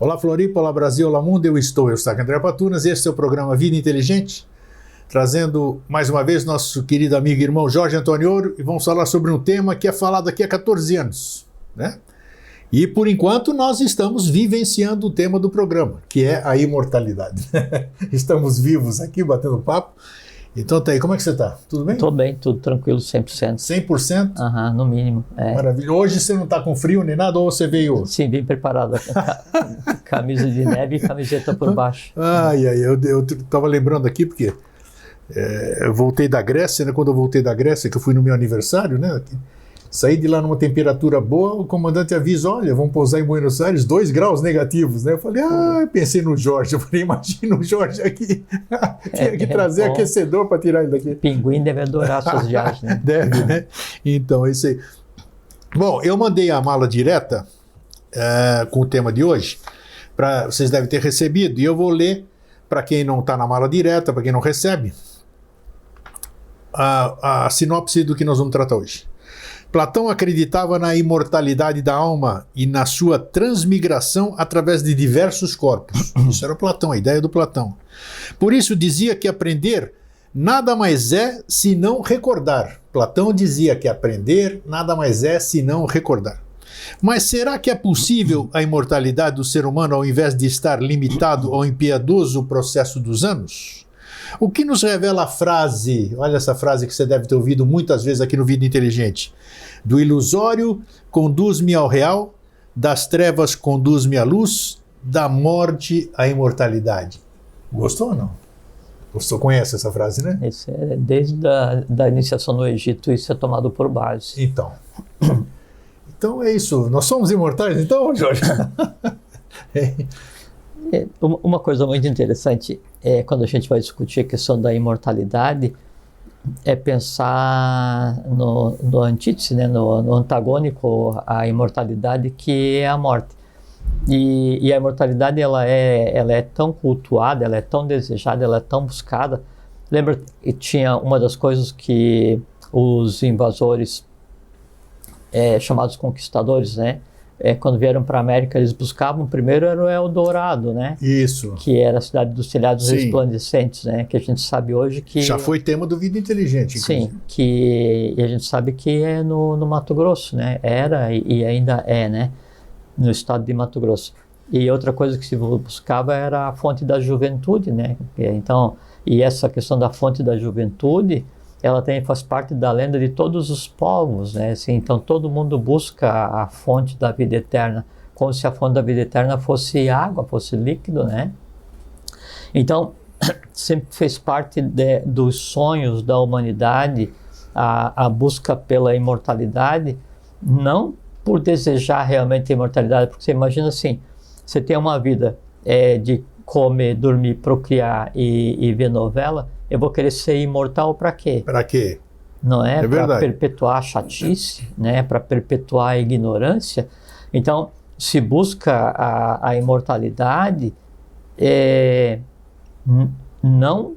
Olá Floripa, olá Brasil, olá mundo, eu estou André Patunas e este é o programa Vida Inteligente, trazendo mais uma vez nosso querido amigo e irmão Jorge Antônio Ouro, e vamos falar sobre um tema que é falado aqui há 14 anos, né? E por enquanto nós estamos vivenciando o tema do programa, que é a imortalidade. Estamos vivos aqui batendo papo. Então tá aí, como é que você tá? Tudo bem? Tô bem, tudo tranquilo, 100%. 100%? Aham, no mínimo. É. Maravilha. Hoje você não tá com frio nem nada ou você veio... Sim, bem preparado. Camisa de neve e camiseta por baixo. Eu tava lembrando aqui porque eu voltei da Grécia, né? Quando eu voltei da Grécia, que eu fui no meu aniversário, né? Saí de lá numa temperatura boa, o comandante avisa, olha, vamos pousar em Buenos Aires, 2 graus negativos, né? Eu falei, pensei no Jorge, eu falei, imagina o Jorge aqui, tinha que trazer aquecedor para tirar ele daqui. Pinguim deve adorar suas viagens, né? Deve, né? Então, é isso aí. Bom, eu mandei a mala direta com o tema de hoje, vocês devem ter recebido, e eu vou ler, para quem não está na mala direta, para quem não recebe, a sinopse do que nós vamos tratar hoje. Platão acreditava na imortalidade da alma e na sua transmigração através de diversos corpos. Isso era Platão, a ideia do Platão. Por isso dizia que aprender nada mais é senão recordar. Platão dizia que aprender nada mais é senão recordar. Mas será que é possível a imortalidade do ser humano ao invés de estar limitado ao impiedoso processo dos anos? O que nos revela a frase, olha essa frase que você deve ter ouvido muitas vezes aqui no Vida Inteligente, do ilusório conduz-me ao real, das trevas conduz-me à luz, da morte à imortalidade. Gostou ou não? Gostou? Conhece essa frase, né? Isso é desde da iniciação no Egito, isso é tomado por base. Então é isso, nós somos imortais então, Jorge? Uma coisa muito interessante é quando a gente vai discutir a questão da imortalidade, é pensar no antítese, né, no antagônico à imortalidade, que é a morte. E a imortalidade ela é tão cultuada, ela é tão desejada, ela é tão buscada. Lembra que tinha uma das coisas que os invasores, chamados conquistadores, né, quando vieram para a América, eles buscavam, primeiro era o Eldorado, né? Isso. Que era a cidade dos telhados Sim. resplandecentes, né? Que a gente sabe hoje que... Já foi tema do Vida Inteligente, inclusive. Sim, que a gente sabe que é no Mato Grosso, né? Era e ainda é, né? No estado de Mato Grosso. E outra coisa que se buscava era a fonte da juventude, né? Então, e essa questão da fonte da juventude, ela também faz parte da lenda de todos os povos, né? Assim, então todo mundo busca a fonte da vida eterna, como se a fonte da vida eterna fosse água, fosse líquido, né? Então, sempre fez parte dos sonhos da humanidade a busca pela imortalidade, não por desejar realmente a imortalidade, porque você imagina assim, você tem uma vida de comer, dormir, procriar e ver novela, eu vou querer ser imortal para quê? Para quê? Não é? Para Verdade. perpetuar a chatice, né? Para perpetuar a ignorância. Então, se busca a imortalidade não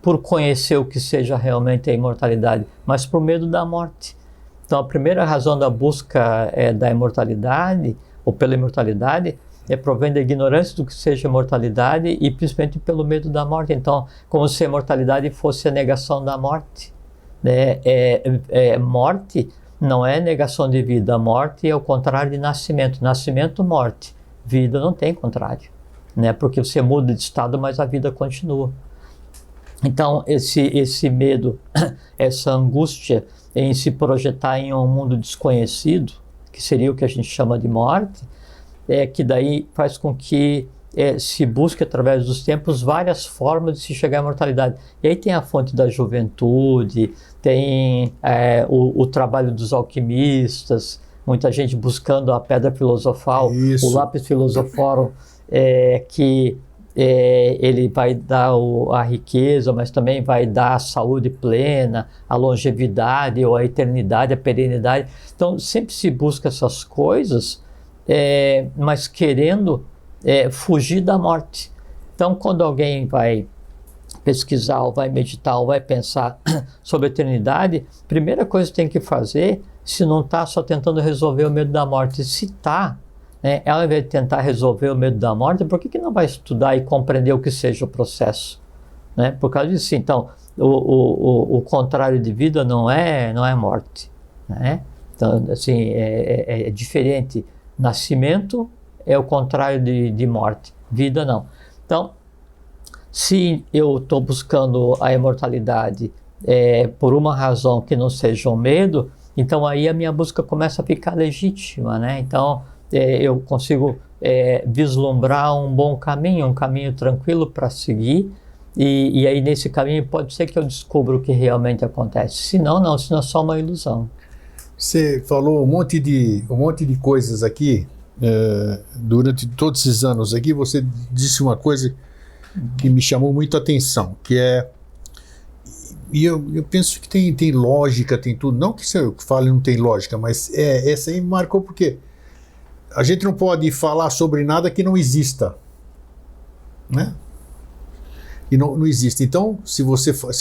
por conhecer o que seja realmente a imortalidade, mas por medo da morte. Então, a primeira razão da busca da imortalidade, ou pela imortalidade, provém da ignorância do que seja mortalidade e principalmente pelo medo da morte. Então, como se a mortalidade fosse a negação da morte, né? Morte não é negação de vida, a morte é o contrário de nascimento. Nascimento, morte. Vida não tem contrário, né? Porque você muda de estado, mas a vida continua. Então, esse medo, essa angústia em se projetar em um mundo desconhecido, que seria o que a gente chama de morte, que daí faz com que se busque através dos tempos várias formas de se chegar à imortalidade. E aí tem a fonte da juventude, tem o trabalho dos alquimistas, muita gente buscando a pedra filosofal, Isso. o lápis filosoforum, que ele vai dar a riqueza, mas também vai dar a saúde plena, a longevidade ou a eternidade, a perenidade. Então sempre se busca essas coisas, mas querendo fugir da morte. Então, quando alguém vai pesquisar, ou vai meditar, ou vai pensar sobre a eternidade, a primeira coisa que tem que fazer, se não está só tentando resolver o medo da morte, se está, né, ao invés de tentar resolver o medo da morte, por que não vai estudar e compreender o que seja o processo? Né? Por causa disso, então, o contrário de vida não é morte. Né? Então, assim, é diferente. Nascimento é o contrário de morte, vida não. Então, se eu estou buscando a imortalidade por uma razão que não seja o medo, então aí a minha busca começa a ficar legítima, né? Então, eu consigo vislumbrar um bom caminho, um caminho tranquilo para seguir, e aí nesse caminho pode ser que eu descubra o que realmente acontece. Senão, não, senão é só uma ilusão. Você falou um monte de coisas aqui, durante todos esses anos aqui, você disse uma coisa que me chamou muito a atenção, que e eu penso que tem lógica, tem tudo, não que você fale não tem lógica, mas essa aí me marcou porque a gente não pode falar sobre nada que não exista, né? E não existe. Então, se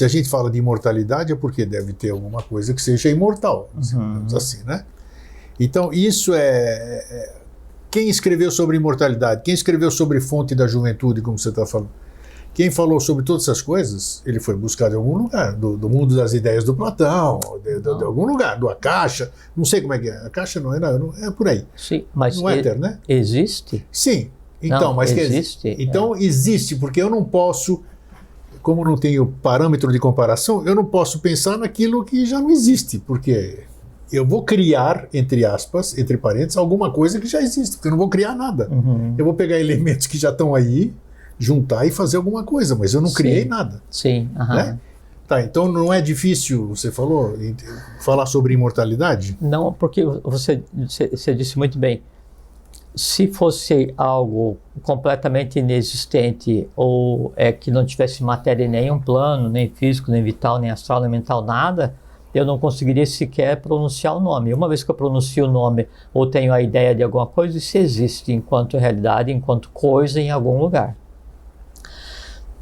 a gente fala de imortalidade, é porque deve ter alguma coisa que seja imortal, digamos assim, né? Então, isso quem escreveu sobre imortalidade? Quem escreveu sobre fonte da juventude, como você está falando? Quem falou sobre todas essas coisas, ele foi buscar de algum lugar, do mundo das ideias do Platão, de algum lugar, do Akasha, não sei como é que é. Akasha não é por aí. Sim, mas no éter, né? Existe? Sim. Então, não, mas existe. Então existe, porque eu não posso, como não tenho parâmetro de comparação, eu não posso pensar naquilo que já não existe, porque eu vou criar, entre aspas, entre parênteses, alguma coisa que já existe, porque eu não vou criar nada. Eu vou pegar elementos que já estão aí, juntar e fazer alguma coisa, mas eu não criei nada. Sim. Né? Tá, então não é difícil, você falou, falar sobre imortalidade? Não, porque você disse muito bem. Se fosse algo completamente inexistente ou que não tivesse matéria em nenhum plano, nem físico, nem vital, nem astral, nem mental, nada, eu não conseguiria sequer pronunciar o nome. Uma vez que eu pronuncio o nome ou tenho a ideia de alguma coisa, isso existe enquanto realidade, enquanto coisa em algum lugar.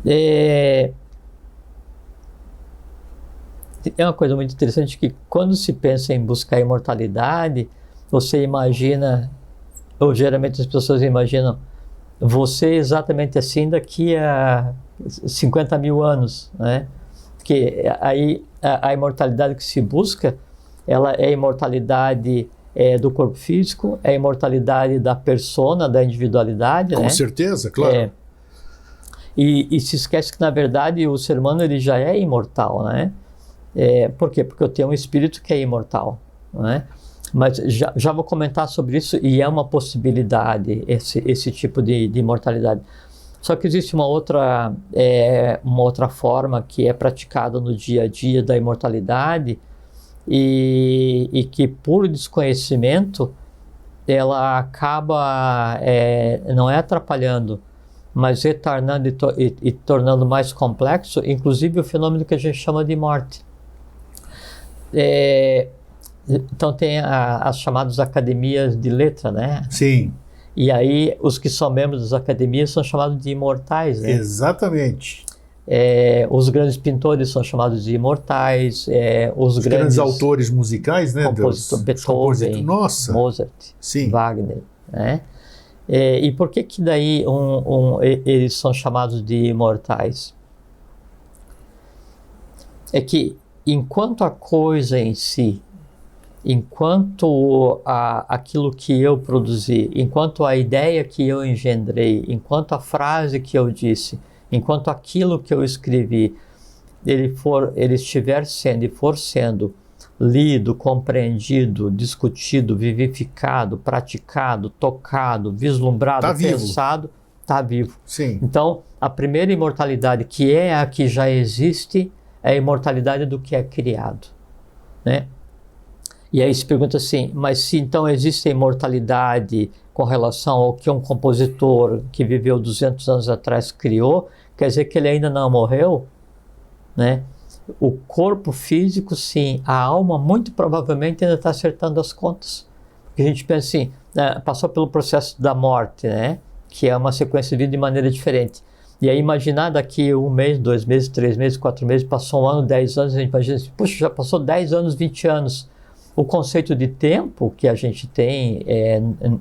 É uma coisa muito interessante que quando se pensa em buscar a imortalidade, você imagina, ou geralmente as pessoas imaginam, você exatamente assim daqui a 50 mil anos, né? Porque aí a imortalidade que se busca, ela é a imortalidade do corpo físico, é a imortalidade da persona, da individualidade, Com né? certeza, claro. E se esquece que, na verdade, o ser humano ele já é imortal, né? Por quê? Porque eu tenho um espírito que é imortal, né? Mas já vou comentar sobre isso, e é uma possibilidade esse tipo de imortalidade. Só que existe uma outra forma que é praticada no dia a dia da imortalidade e que, por desconhecimento, ela acaba, não é atrapalhando, mas retardando e tornando mais complexo, inclusive o fenômeno que a gente chama de morte. Então tem as chamadas academias de letra, né? Sim. E aí os que são membros das academias são chamados de imortais, né? Exatamente. Os grandes pintores são chamados de imortais, os grandes autores musicais, né? Beethoven, nossa. Mozart, sim. Wagner, né? E por que daí eles são chamados de imortais? É que enquanto a coisa em si, enquanto aquilo que eu produzi, enquanto a ideia que eu engendrei, enquanto a frase que eu disse, enquanto aquilo que eu escrevi, ele estiver sendo e for sendo lido, compreendido, discutido, vivificado, praticado, tocado, vislumbrado, pensado, está vivo. Sim. Então, a primeira imortalidade, que é a que já existe, é a imortalidade do que é criado, né? E aí se pergunta assim, mas se então existe a imortalidade com relação ao que um compositor que viveu 200 anos atrás criou, quer dizer que ele ainda não morreu, né? O corpo físico, sim. A alma, muito provavelmente, ainda está acertando as contas. Porque a gente pensa assim, passou pelo processo da morte, né? Que é uma sequência de vida de maneira diferente. E aí imaginar daqui 1 mês, 2 meses, 3 meses, 4 meses, passou 1 ano, 10 anos, a gente imagina assim, puxa, já passou 10 anos, 20 anos. O conceito de tempo que a gente tem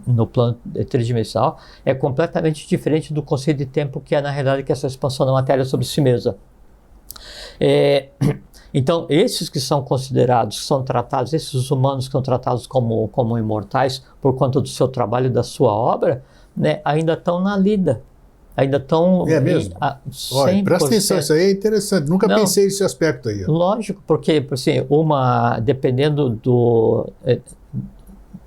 no plano tridimensional é completamente diferente do conceito de tempo que é, na realidade, que é essa expansão da matéria sobre si mesma. Então, esses que são considerados, que são tratados, esses humanos que são tratados como imortais por conta do seu trabalho e da sua obra, né, ainda estão na lida. Ainda estão... É mesmo? Olha, presta atenção, isso aí é interessante. Nunca pensei nesse aspecto aí. Lógico, porque assim, dependendo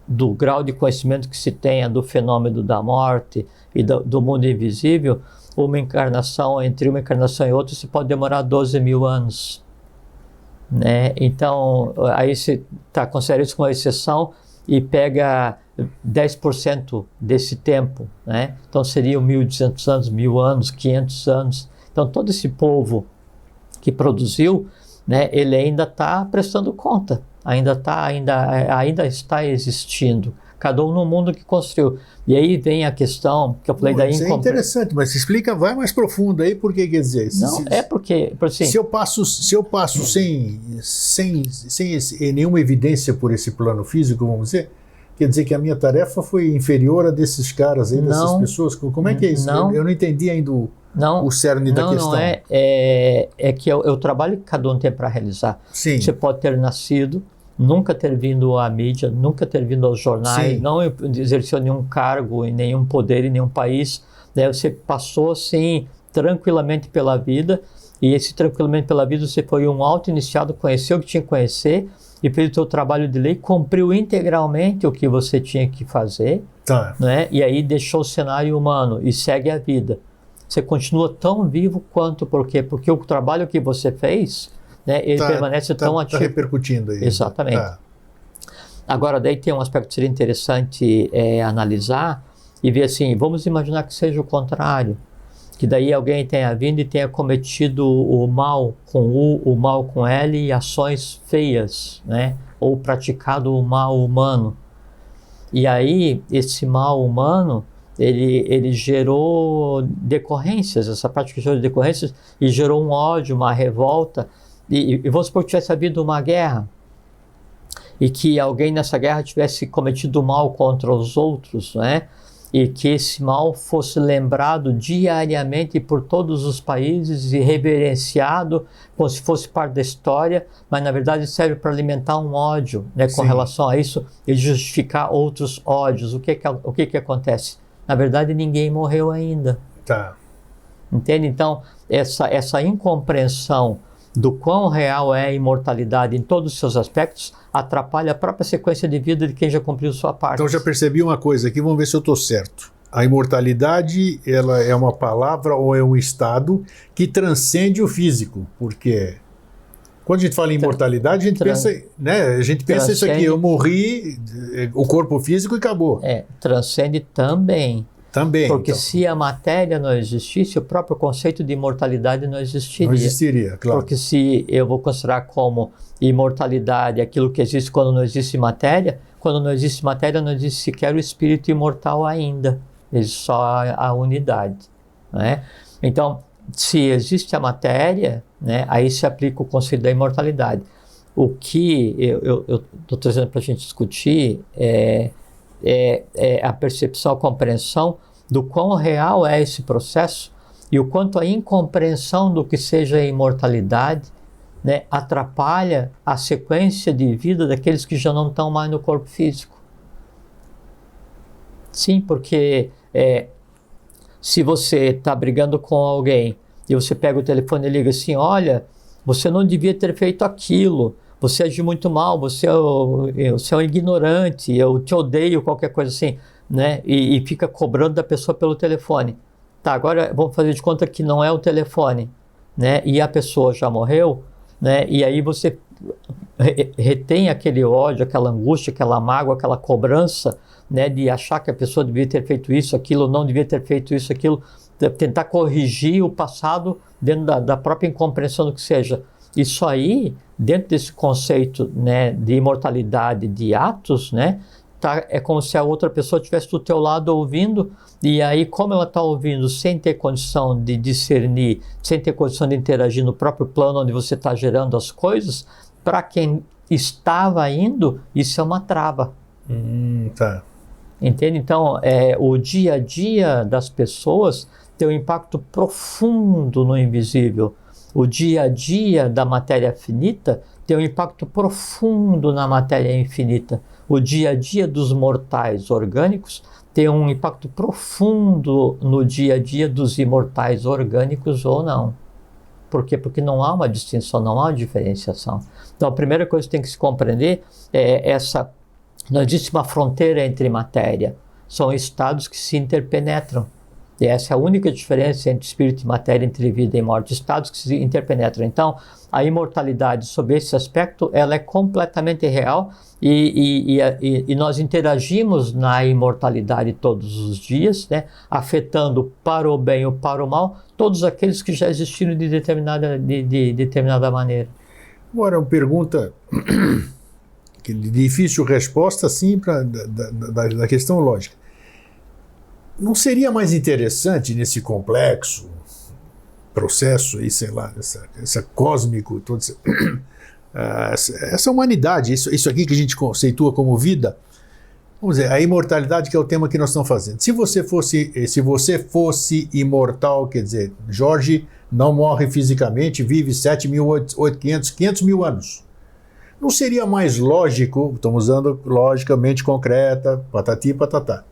do grau de conhecimento que se tenha do fenômeno da morte e do mundo invisível, entre uma encarnação e outra, se pode demorar 12 mil anos. Né? Então, aí você considera isso como uma exceção e pega 10% desse tempo, né? Então seriam 1.200 anos, 1.000 anos, 500 anos. Então todo esse povo que produziu, né, ele ainda está prestando conta, ainda está existindo, cada um no mundo que construiu. E aí vem a questão que eu falei da Isso é interessante, mas explica, vai mais profundo aí, por que quer dizer? Porque assim, se eu passo sem nenhuma evidência por esse plano físico, vamos dizer, quer dizer que a minha tarefa foi inferior a desses caras aí, dessas pessoas? Como é que é isso? Eu não entendi ainda o cerne da questão. É que o trabalho que cada um tem para realizar. Sim. Você pode ter nascido, nunca ter vindo à mídia, nunca ter vindo aos jornais, não exerceu nenhum cargo, em nenhum poder, em nenhum país. Né? Você passou assim tranquilamente pela vida, e esse tranquilamente pela vida você foi um auto-iniciado, conheceu o que tinha que conhecer, e fez o seu trabalho de lei, cumpriu integralmente o que você tinha que fazer, né? E aí deixou o cenário humano e segue a vida. Você continua tão vivo quanto, por quê? Porque o trabalho que você fez, né, ele permanece tão ativo. Está repercutindo aí. Exatamente. Agora, daí tem um aspecto que seria interessante analisar e ver assim, vamos imaginar que seja o contrário, que daí alguém tenha vindo e tenha cometido o mal com o mal com L e ações feias, né? Ou praticado o mal humano. E aí, esse mal humano, ele gerou decorrências, essa prática gerou decorrências e gerou um ódio, uma revolta. E vamos supor que tivesse havido uma guerra e que alguém nessa guerra tivesse cometido mal contra os outros, né? E que esse mal fosse lembrado diariamente por todos os países e reverenciado como se fosse parte da história, mas na verdade serve para alimentar um ódio, né, com relação a isso e justificar outros ódios. O que acontece? Na verdade, ninguém morreu ainda. Entende? Então, essa incompreensão do quão real é a imortalidade em todos os seus aspectos, atrapalha a própria sequência de vida de quem já cumpriu sua parte. Então já percebi uma coisa aqui, vamos ver se eu estou certo. A imortalidade, ela é uma palavra ou é um estado que transcende o físico, porque quando a gente fala em imortalidade, a gente pensa isso aqui, eu morri, o corpo físico e acabou. Transcende também. Porque então, se a matéria não existisse, o próprio conceito de imortalidade não existiria. Não existiria, claro. Porque se eu vou considerar como imortalidade aquilo que existe quando não existe matéria, quando não existe matéria não existe sequer o espírito imortal ainda. Existe só a unidade. Né? Então, se existe a matéria, né, aí se aplica o conceito da imortalidade. O que eu estou trazendo para a gente discutir é a percepção, a compreensão do quão real é esse processo e o quanto a incompreensão do que seja a imortalidade, né, atrapalha a sequência de vida daqueles que já não estão mais no corpo físico. Sim, porque se você está brigando com alguém e você pega o telefone e liga assim, olha, você não devia ter feito aquilo, você agiu muito mal, você é um ignorante, eu te odeio, qualquer coisa assim, né? E fica cobrando da pessoa pelo telefone. Tá, agora vamos fazer de conta que não é o telefone, né? E a pessoa já morreu, né? E aí você retém aquele ódio, aquela angústia, aquela mágoa, aquela cobrança, né? De achar que a pessoa devia ter feito isso, aquilo, não devia ter feito isso, aquilo. Tentar corrigir o passado dentro da própria incompreensão do que seja. Isso aí, dentro desse conceito, né, de imortalidade de atos, né, é como se a outra pessoa estivesse do teu lado ouvindo, e aí como ela está ouvindo sem ter condição de discernir, sem ter condição de interagir no próprio plano onde você está gerando as coisas, para quem estava indo, isso é uma trava. Tá. Entende? Então, o dia a dia das pessoas tem um impacto profundo no invisível. O dia a dia da matéria finita tem um impacto profundo na matéria infinita. O dia a dia dos mortais orgânicos tem um impacto profundo no dia a dia dos imortais orgânicos ou não. Por quê? Porque não há uma distinção, não há uma diferenciação. Então, a primeira coisa que tem que se compreender é essa. Não existe uma fronteira entre matéria. São estados que se interpenetram. E essa é a única diferença entre espírito e matéria, entre vida e morte. Estados que se interpenetram. Então, a imortalidade, sob esse aspecto, ela é completamente real e nós interagimos na imortalidade todos os dias, né, afetando para o bem ou para o mal todos aqueles que já existiram de determinada maneira. Agora, uma pergunta de difícil resposta, sim, da questão lógica. Não seria mais interessante nesse complexo processo aí, sei lá, essa cósmico, todo essa humanidade, isso aqui que a gente conceitua como vida, vamos dizer, a imortalidade, que é o tema que nós estamos fazendo. Se você fosse imortal, quer dizer, Jorge não morre fisicamente, vive 500 mil anos. Não seria mais lógico, estamos usando logicamente concreta, patati e patatá.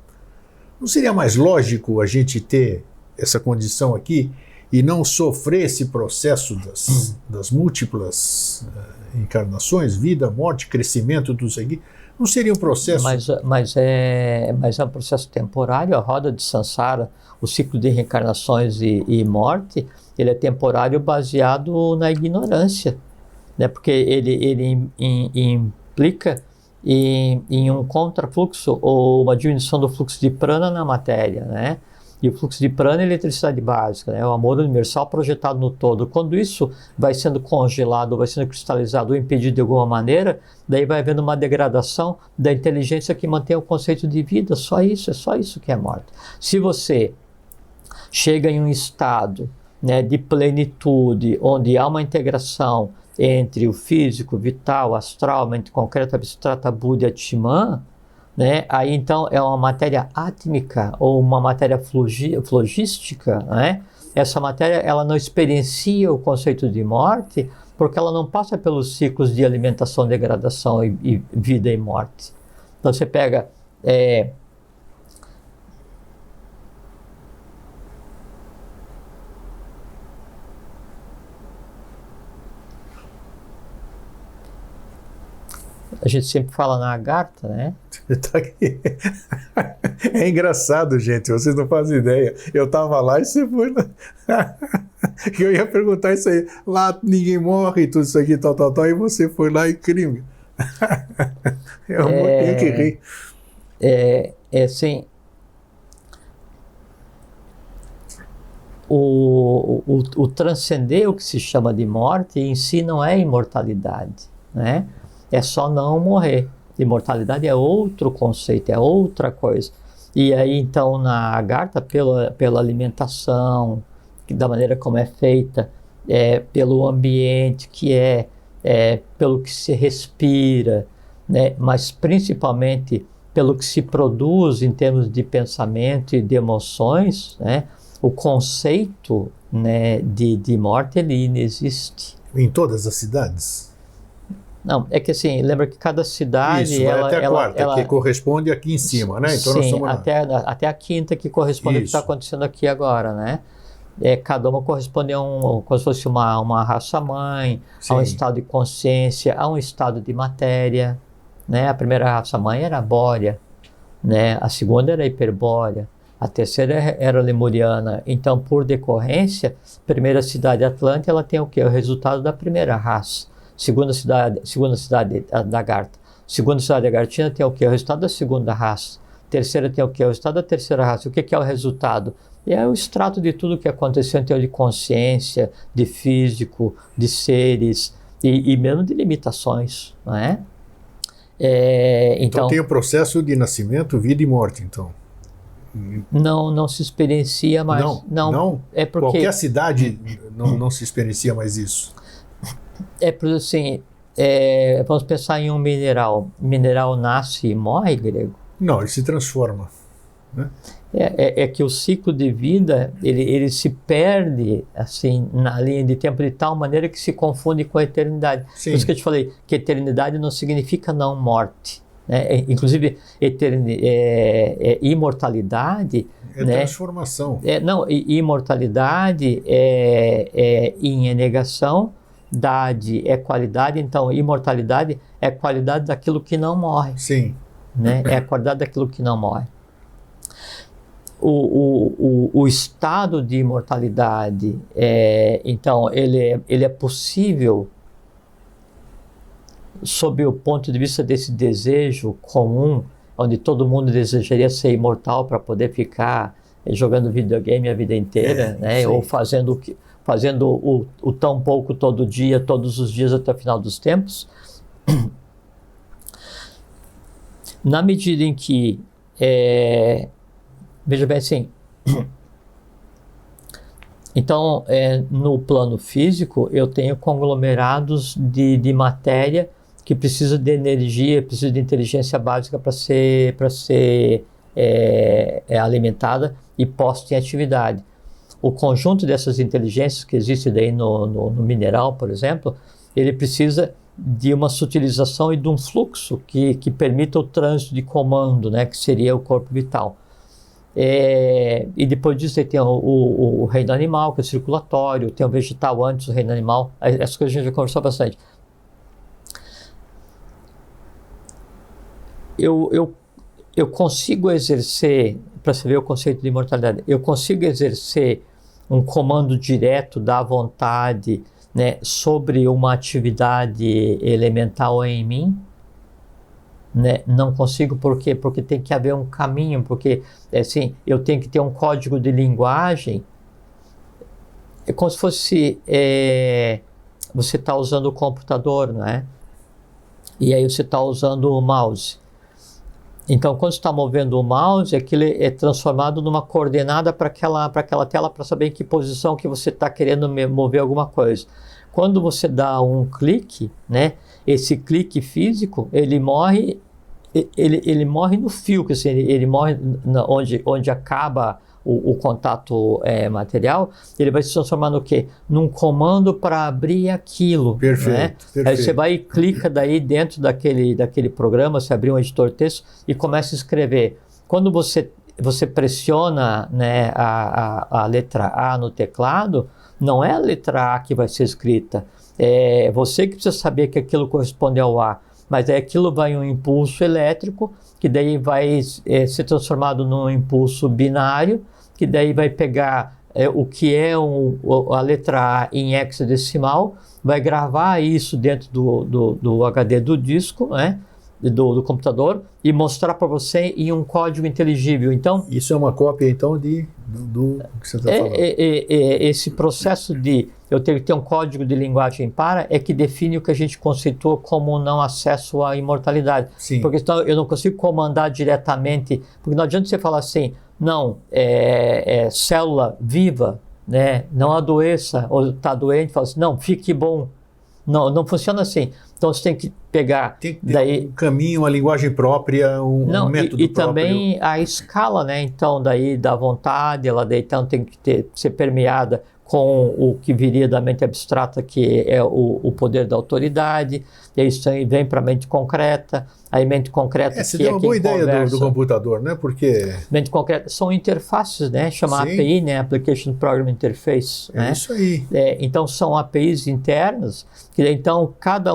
Não seria mais lógico a gente ter essa condição aqui e não sofrer esse processo das múltiplas encarnações, vida, morte, crescimento, tudo isso aqui? Não seria um processo... Mas é um processo temporário. A roda de Sansara, o ciclo de reencarnações e morte, ele é temporário baseado na ignorância, né? Porque ele implica em um contrafluxo ou uma diminuição do fluxo de prana na matéria, né? E o fluxo de prana é eletricidade básica, né? O amor universal projetado no todo. Quando isso vai sendo congelado, vai sendo cristalizado ou impedido de alguma maneira, daí vai havendo uma degradação da inteligência que mantém o conceito de vida. Só isso, é só isso que é morte. Se você chega em um estado, né, de plenitude, onde há uma integração entre o físico, vital, astral, mente concreta, abstrata, Buda e Atman, né? Aí então é uma matéria átmica ou uma matéria flogística, né? Essa matéria, ela não experiencia o conceito de morte porque ela não passa pelos ciclos de alimentação, degradação e vida e morte. Então você pega a gente sempre fala na Agartha, né? Tá aqui. É engraçado, gente, vocês não fazem ideia. Eu estava lá e você foi lá. Eu ia perguntar isso aí. Lá ninguém morre, tudo isso aqui, tal, e você foi lá e crime. Eu tenho que rir. Assim, o transcender o que se chama de morte em si não é imortalidade, né? É só não morrer. Imortalidade é outro conceito, é outra coisa. E aí, então, na Agartha, pela alimentação, da maneira como é feita, pelo ambiente que pelo que se respira, né? Mas principalmente pelo que se produz em termos de pensamento e de emoções, né? O conceito, né, de morte, ele inexiste. Em todas as cidades? Não, é que assim, lembra que cada cidade... Isso, vai até a quarta, que corresponde aqui em cima, né? Então sim, nós estamos até a quinta, que corresponde ao que está acontecendo aqui agora, né? Cada uma corresponde a como se fosse uma raça-mãe, a um estado de consciência, a um estado de matéria, né? A primeira raça-mãe era a bórea, né? A segunda era a hiperbórea, a terceira era a lemuriana. Então, por decorrência, a primeira cidade Atlântica, ela tem o quê? O resultado da primeira raça. Segunda cidade da Agartha. Segunda cidade agartina tem o quê? O resultado da segunda raça. Terceira tem o quê? O resultado da terceira raça. O que é o resultado? É o extrato de tudo que aconteceu em termos de consciência, de físico, de seres e mesmo de limitações, não é? Então tem o processo de nascimento, vida e morte, então. Não se experiencia mais. Não? É porque qualquer cidade não se experiencia mais isso. É porque assim, vamos pensar em um mineral. Mineral nasce e morre, grego? Não, ele se transforma, né? É que o ciclo de vida, ele se perde, assim, na linha de tempo de tal maneira que se confunde com a eternidade. Sim. Por isso que eu te falei que eternidade não significa não morte, né? Inclusive, imortalidade... É, né? Transformação. Imortalidade é negação, dade é qualidade, então imortalidade é a qualidade daquilo que não morre. Sim. Né? É a qualidade daquilo que não morre. O estado de imortalidade, então, ele é possível sob o ponto de vista desse desejo comum, onde todo mundo desejaria ser imortal para poder ficar jogando videogame a vida inteira, né? Ou fazendo o tão pouco todo dia, todos os dias até o final dos tempos. Na medida em que, veja bem assim, então, no plano físico, eu tenho conglomerados de matéria que precisa de energia, precisa de inteligência básica para ser alimentada e posta em atividade. O conjunto dessas inteligências que existe daí no mineral, por exemplo, ele precisa de uma sutilização e de um fluxo que permita o trânsito de comando, né, que seria o corpo vital. E depois disso tem o reino animal, que é o circulatório, tem o vegetal antes do reino animal. Essas coisas a gente já conversou bastante. Eu consigo exercer, para você ver o conceito de imortalidade, eu consigo exercer um comando direto da vontade, né, sobre uma atividade elemental em mim? Né? Não consigo, por quê? Porque tem que haver um caminho, porque assim, eu tenho que ter um código de linguagem. É como se fosse você está usando o computador, não é? E aí você está usando o mouse. Então, quando você está movendo o mouse, aquilo é transformado numa coordenada para aquela tela, para saber em que posição que você está querendo mover alguma coisa. Quando você dá um clique, né, esse clique físico, ele morre no fio, que assim, ele morre onde acaba o contato material, ele vai se transformar no quê? Num comando para abrir aquilo. Perfeito, né? perfeito. Aí você vai e clica daí dentro daquele programa, você abre um editor de texto e começa a escrever. Quando você pressiona, né, a letra A no teclado, não é a letra A que vai ser escrita. É você que precisa saber que aquilo corresponde ao A. Mas aí aquilo vai um impulso elétrico, que daí vai ser transformado num impulso binário, que daí vai pegar o que é a letra A em hexadecimal, vai gravar isso dentro do HD do disco, né, do computador, e mostrar para você em um código inteligível. Então, isso é uma cópia, então, do que você está falando. Esse processo de eu ter que ter um código de linguagem é que define o que a gente conceitua como não acesso à imortalidade. Sim. Porque então, eu não consigo comandar diretamente, porque não adianta você falar assim, não, célula viva, né, não adoeça, ou está doente, fala assim, não, fique bom. Não funciona assim. Então você tem que pegar... Tem que ter um caminho, uma linguagem própria, um método e próprio. Também a escala, né? Então daí da vontade, ela daí, então, tem que ser permeada com o que viria da mente abstrata, que é o poder da autoridade, e isso aí vem para a mente concreta, a mente concreta você deu uma boa ideia do computador, né? Porque... Mente concreta são interfaces, né? Chama Sim. API, né? Application Program Interface. É, né? Isso aí. Então são APIs internas, que então cada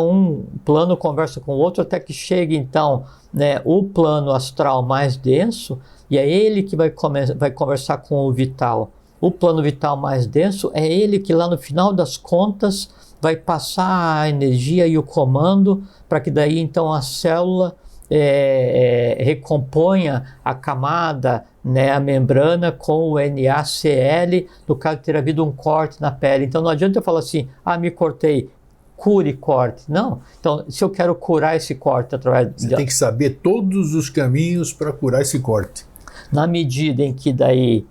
plano conversa com o outro até que chegue então, né, o plano astral mais denso, e é ele que vai conversar com o vital. O plano vital mais denso é ele que lá no final das contas vai passar a energia e o comando para que daí então a célula recomponha a camada, né, a membrana com o NaCl, no caso de ter havido um corte na pele. Então não adianta eu falar assim, me cortei, cure corte. Não. Então, se eu quero curar esse corte através... Você tem que saber todos os caminhos para curar esse corte. Na medida em que daí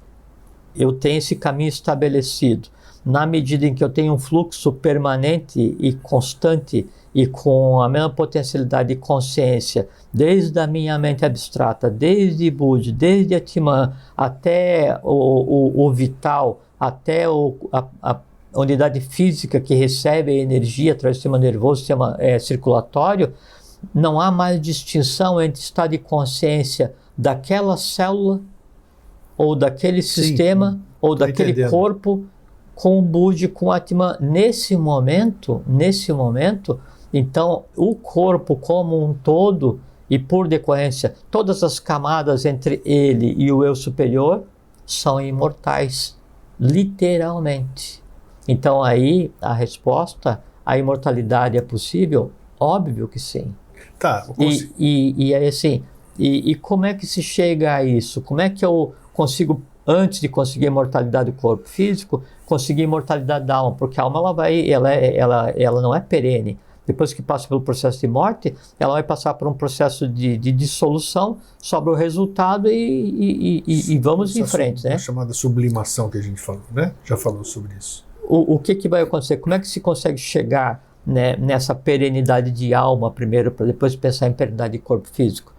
eu tenho esse caminho estabelecido, na medida em que eu tenho um fluxo permanente e constante e com a mesma potencialidade de consciência, desde a minha mente abstrata, desde Budi, desde Atman, até o vital, até a unidade física que recebe a energia através do sistema nervoso, sistema circulatório, não há mais distinção entre estado de consciência daquela célula, ou daquele sistema, ou daquele corpo, com o Budi, com o Atman. Nesse momento, então, o corpo como um todo, e por decorrência, todas as camadas entre ele e o eu superior, são imortais, literalmente. Então, aí, a resposta, a imortalidade é possível? Óbvio que sim. Tá. E aí, assim, e como é que se chega a isso? Como é que eu consigo, antes de conseguir a imortalidade do corpo físico, conseguir a imortalidade da alma? Porque a alma, ela não é perene. Depois que passa pelo processo de morte, ela vai passar por um processo de dissolução, sobra o resultado e vamos em frente, né? A chamada sublimação que a gente falou, né? Já falou sobre isso. O que vai acontecer? Como é que se consegue chegar, né, nessa perenidade de alma primeiro, para depois pensar em perenidade de corpo físico?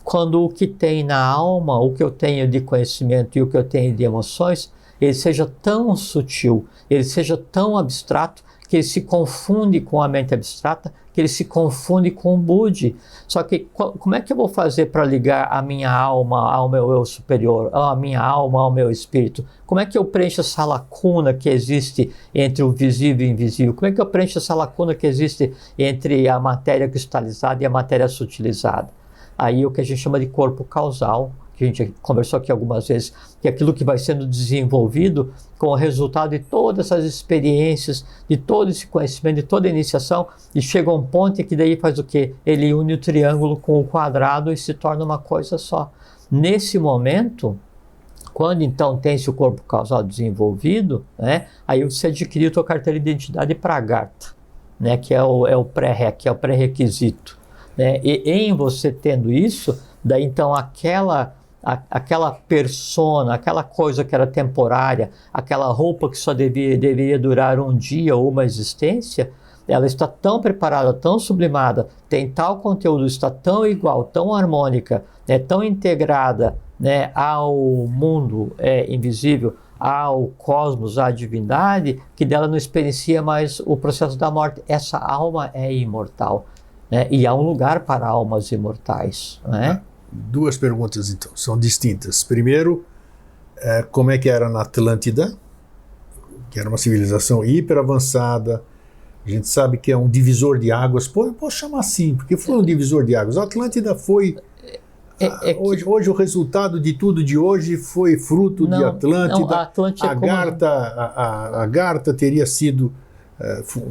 Quando o que tem na alma, o que eu tenho de conhecimento e o que eu tenho de emoções, ele seja tão sutil, ele seja tão abstrato, que ele se confunde com a mente abstrata, que ele se confunde com o Budi. Só que como é que eu vou fazer para ligar a minha alma ao meu eu superior, a minha alma ao meu espírito? Como é que eu preencho essa lacuna que existe entre o visível e o invisível? Como é que eu preencho essa lacuna que existe entre a matéria cristalizada e a matéria sutilizada? Aí o que a gente chama de corpo causal, que a gente conversou aqui algumas vezes, que é aquilo que vai sendo desenvolvido com o resultado de todas essas experiências, de todo esse conhecimento, de toda a iniciação, e chega a um ponto em que daí faz o quê? Ele une o triângulo com o quadrado e se torna uma coisa só. Nesse momento, quando então tem-se o corpo causal desenvolvido, né, aí você adquiriu a tua carteira de identidade pragarta, né, que é o pré-req, que é o pré-requisito. Né, e em você tendo isso, daí então aquela persona, aquela coisa que era temporária, aquela roupa que só deveria durar um dia ou uma existência, ela está tão preparada, tão sublimada, tem tal conteúdo, está tão igual, tão harmônica, né, tão integrada, né, ao mundo invisível, ao cosmos, à divindade, que dela não experiencia mais o processo da morte. Essa alma é imortal, né, e há um lugar para almas imortais, né? Duas perguntas, então, são distintas. Primeiro, como é que era na Atlântida, que era uma civilização hiper avançada. A gente sabe que é um divisor de águas. Posso chamar assim, porque foi um divisor de águas. A Atlântida foi... Hoje o resultado de tudo de hoje foi fruto de Atlântida. Não, a Atlântida a Garta teria sido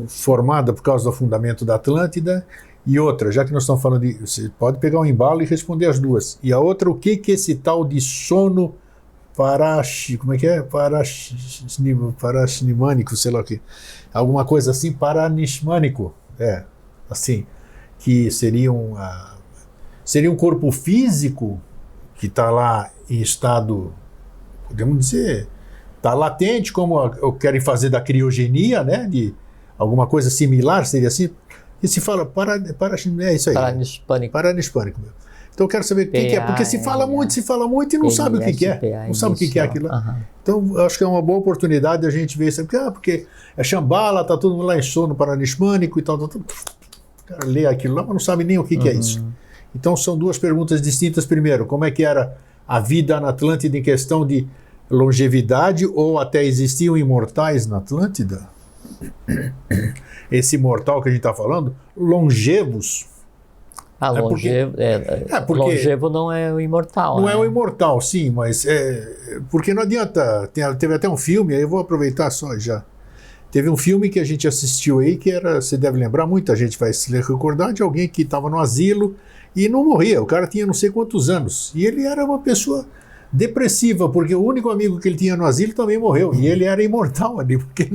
formada por causa do fundamento da Atlântida. E outra, já que nós estamos falando de... Você pode pegar um embalo e responder as duas. E a outra, o que esse tal de sono como é que é? Parasnimânico, sei lá o que. Alguma coisa assim, paranishmânico. Assim, que seria um corpo físico que está lá em estado, podemos dizer, está latente, como querem fazer da criogenia, né? De alguma coisa similar, seria assim. E se fala é isso aí. Paranispânico. Então eu quero saber o que é, porque se fala muito e não sabe o que é. Não sabe o que é aquilo. Então eu acho que é uma boa oportunidade a gente ver isso. Porque é Shambhala, está todo mundo lá em sono paranispânico e tal. O cara lê aquilo lá, mas não sabe nem o que é isso. Então são duas perguntas distintas. Primeiro, como é que era a vida na Atlântida em questão de longevidade, ou até existiam imortais na Atlântida? Esse imortal que a gente está falando, longevos. Longevo não é o imortal. Não é o imortal, sim, mas porque não adianta. Teve até um filme, aí eu vou aproveitar só já. Teve um filme que a gente assistiu aí, que era, você deve lembrar, muita gente vai se recordar de alguém que estava no asilo e não morria. O cara tinha não sei quantos anos. E ele era uma pessoa depressiva, porque o único amigo que ele tinha no asilo também morreu, e ele era imortal ali, porque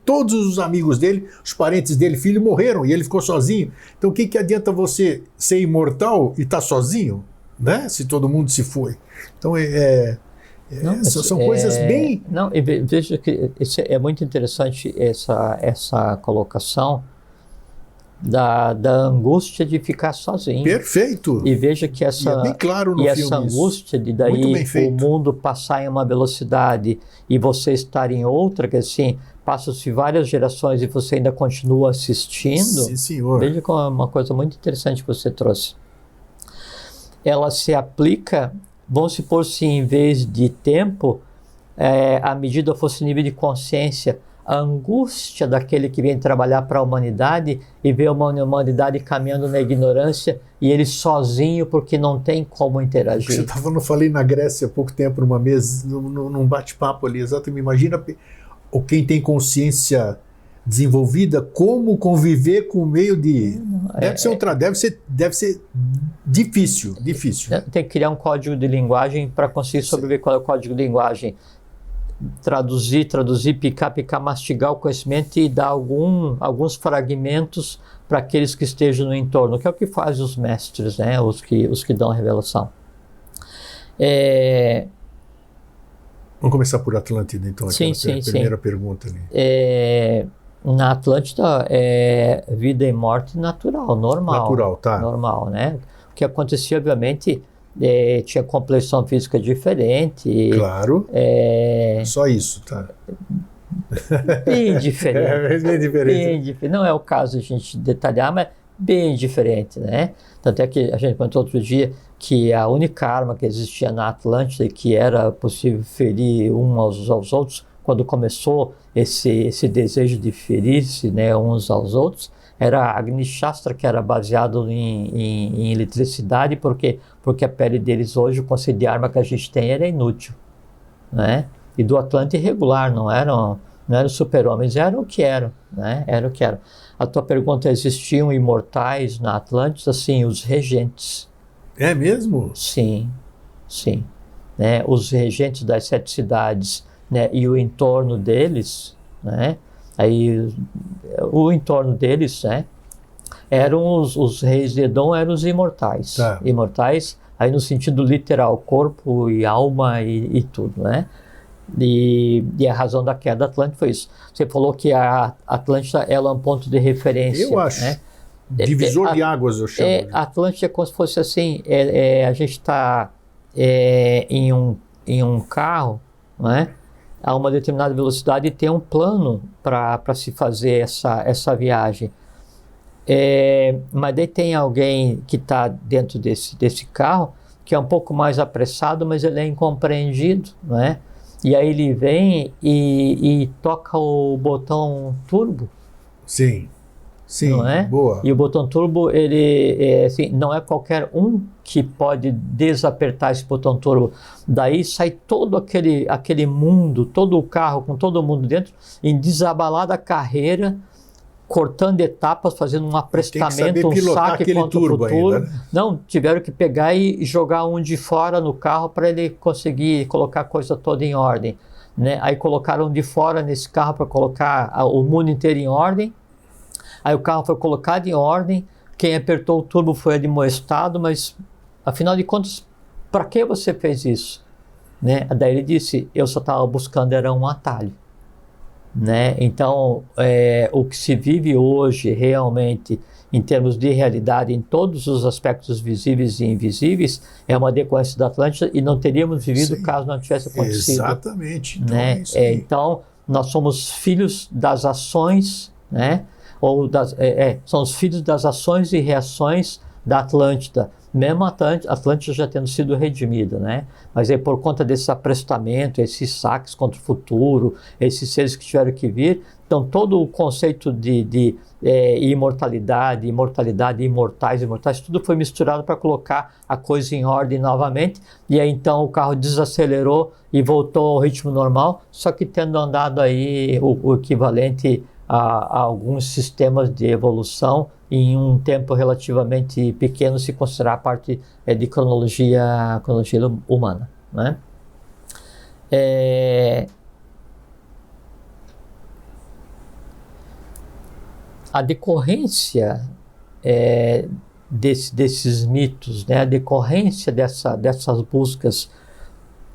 todos os amigos dele, os parentes dele, filho, morreram, e ele ficou sozinho. Então o que adianta você ser imortal e estar sozinho, né? Se todo mundo se foi. Então São coisas bem... Não, e veja que é muito interessante essa colocação da angústia de ficar sozinho. Perfeito! E veja que é bem claro no filme essa angústia de daí o mundo passar em uma velocidade e você estar em outra, que assim, passam-se várias gerações e você ainda continua assistindo. Sim, senhor. Veja como é uma coisa muito interessante que você trouxe. Ela se aplica, vamos supor se em vez de tempo, a medida fosse nível de consciência, a angústia daquele que vem trabalhar para a humanidade e vê uma humanidade caminhando na ignorância e ele sozinho porque não tem como interagir. Eu falei na Grécia há pouco tempo, numa mesa, num bate-papo ali, exatamente. Imagina quem tem consciência desenvolvida, como conviver com o meio de... Deve ser difícil. Tem que criar um código de linguagem para conseguir sobreviver. Qual é o código de linguagem? Traduzir, picar, mastigar o conhecimento e dar alguns fragmentos para aqueles que estejam no entorno, que é o que fazem os mestres, né? os que dão a revelação. Vamos começar por Atlântida, então, primeira pergunta ali. Na Atlântida é vida e morte natural, normal. Natural, tá. Normal, né? O que acontecia, obviamente... tinha complexão física diferente. Claro. Só isso, tá? Bem diferente. Bem diferente. Não é o caso de a gente detalhar, mas bem diferente, né? Tanto é que a gente comentou outro dia que a única arma que existia na Atlântida e que era possível ferir uns aos outros, quando começou esse desejo de ferir-se, né, uns aos outros, era a Agni Shastra, que era baseado em eletricidade, porque a pele deles hoje, o conceito de arma que a gente tem, era inútil, né? E do Atlante regular, não eram super-homens, eram o que eram, né? Era o que eram. A tua pergunta, existiam imortais na Atlântida? Sim, os regentes. É mesmo? Sim. Né? Os regentes das 7 cidades, né? E o entorno deles, né? Aí, o entorno deles, né, eram os reis de Edom, eram os imortais. Tá. Imortais, aí no sentido literal, corpo e alma e tudo, né? E a razão da queda da Atlântida foi isso. Você falou que a Atlântida ela é um ponto de referência. Eu acho. Né? Divisor de águas, eu chamo. A Atlântida é como se fosse assim, a gente está em um carro, né? A uma determinada velocidade e tem um plano para se fazer essa viagem. Mas daí tem alguém que está dentro desse carro que é um pouco mais apressado, mas ele é incompreendido, né? E aí ele vem e toca o botão turbo. Sim, não é? Boa. E o botão turbo, ele assim, não é qualquer um que pode desapertar esse botão turbo. Daí sai todo aquele mundo, todo o carro com todo mundo dentro, em desabalada carreira, cortando etapas, fazendo um aprestamento, um saque contra o futuro. Ainda, né? Não, tiveram que pegar e jogar um de fora no carro para ele conseguir colocar a coisa toda em ordem, né? Aí colocaram de fora nesse carro para colocar o mundo inteiro em ordem. Aí o carro foi colocado em ordem, quem apertou o turbo foi admoestado, mas afinal de contas, para que você fez isso? Né? Daí ele disse, eu só estava buscando era um atalho. Né? Então, o que se vive hoje realmente, em termos de realidade, em todos os aspectos visíveis e invisíveis, é uma decorrência da Atlântida e não teríamos vivido caso não tivesse acontecido. Exatamente. Então, né? Então, nós somos filhos das ações, né? São os filhos das ações e reações da Atlântida, mesmo a Atlântida já tendo sido redimida, né? Mas aí por conta desse aprestamento, esses saques contra o futuro, esses seres que tiveram que vir, então todo o conceito de imortalidade, imortais, tudo foi misturado para colocar a coisa em ordem novamente, e aí então o carro desacelerou e voltou ao ritmo normal, só que tendo andado aí o equivalente a alguns sistemas de evolução em um tempo relativamente pequeno, se considerar a parte de cronologia humana, né? A decorrência desses mitos, né? A decorrência dessas buscas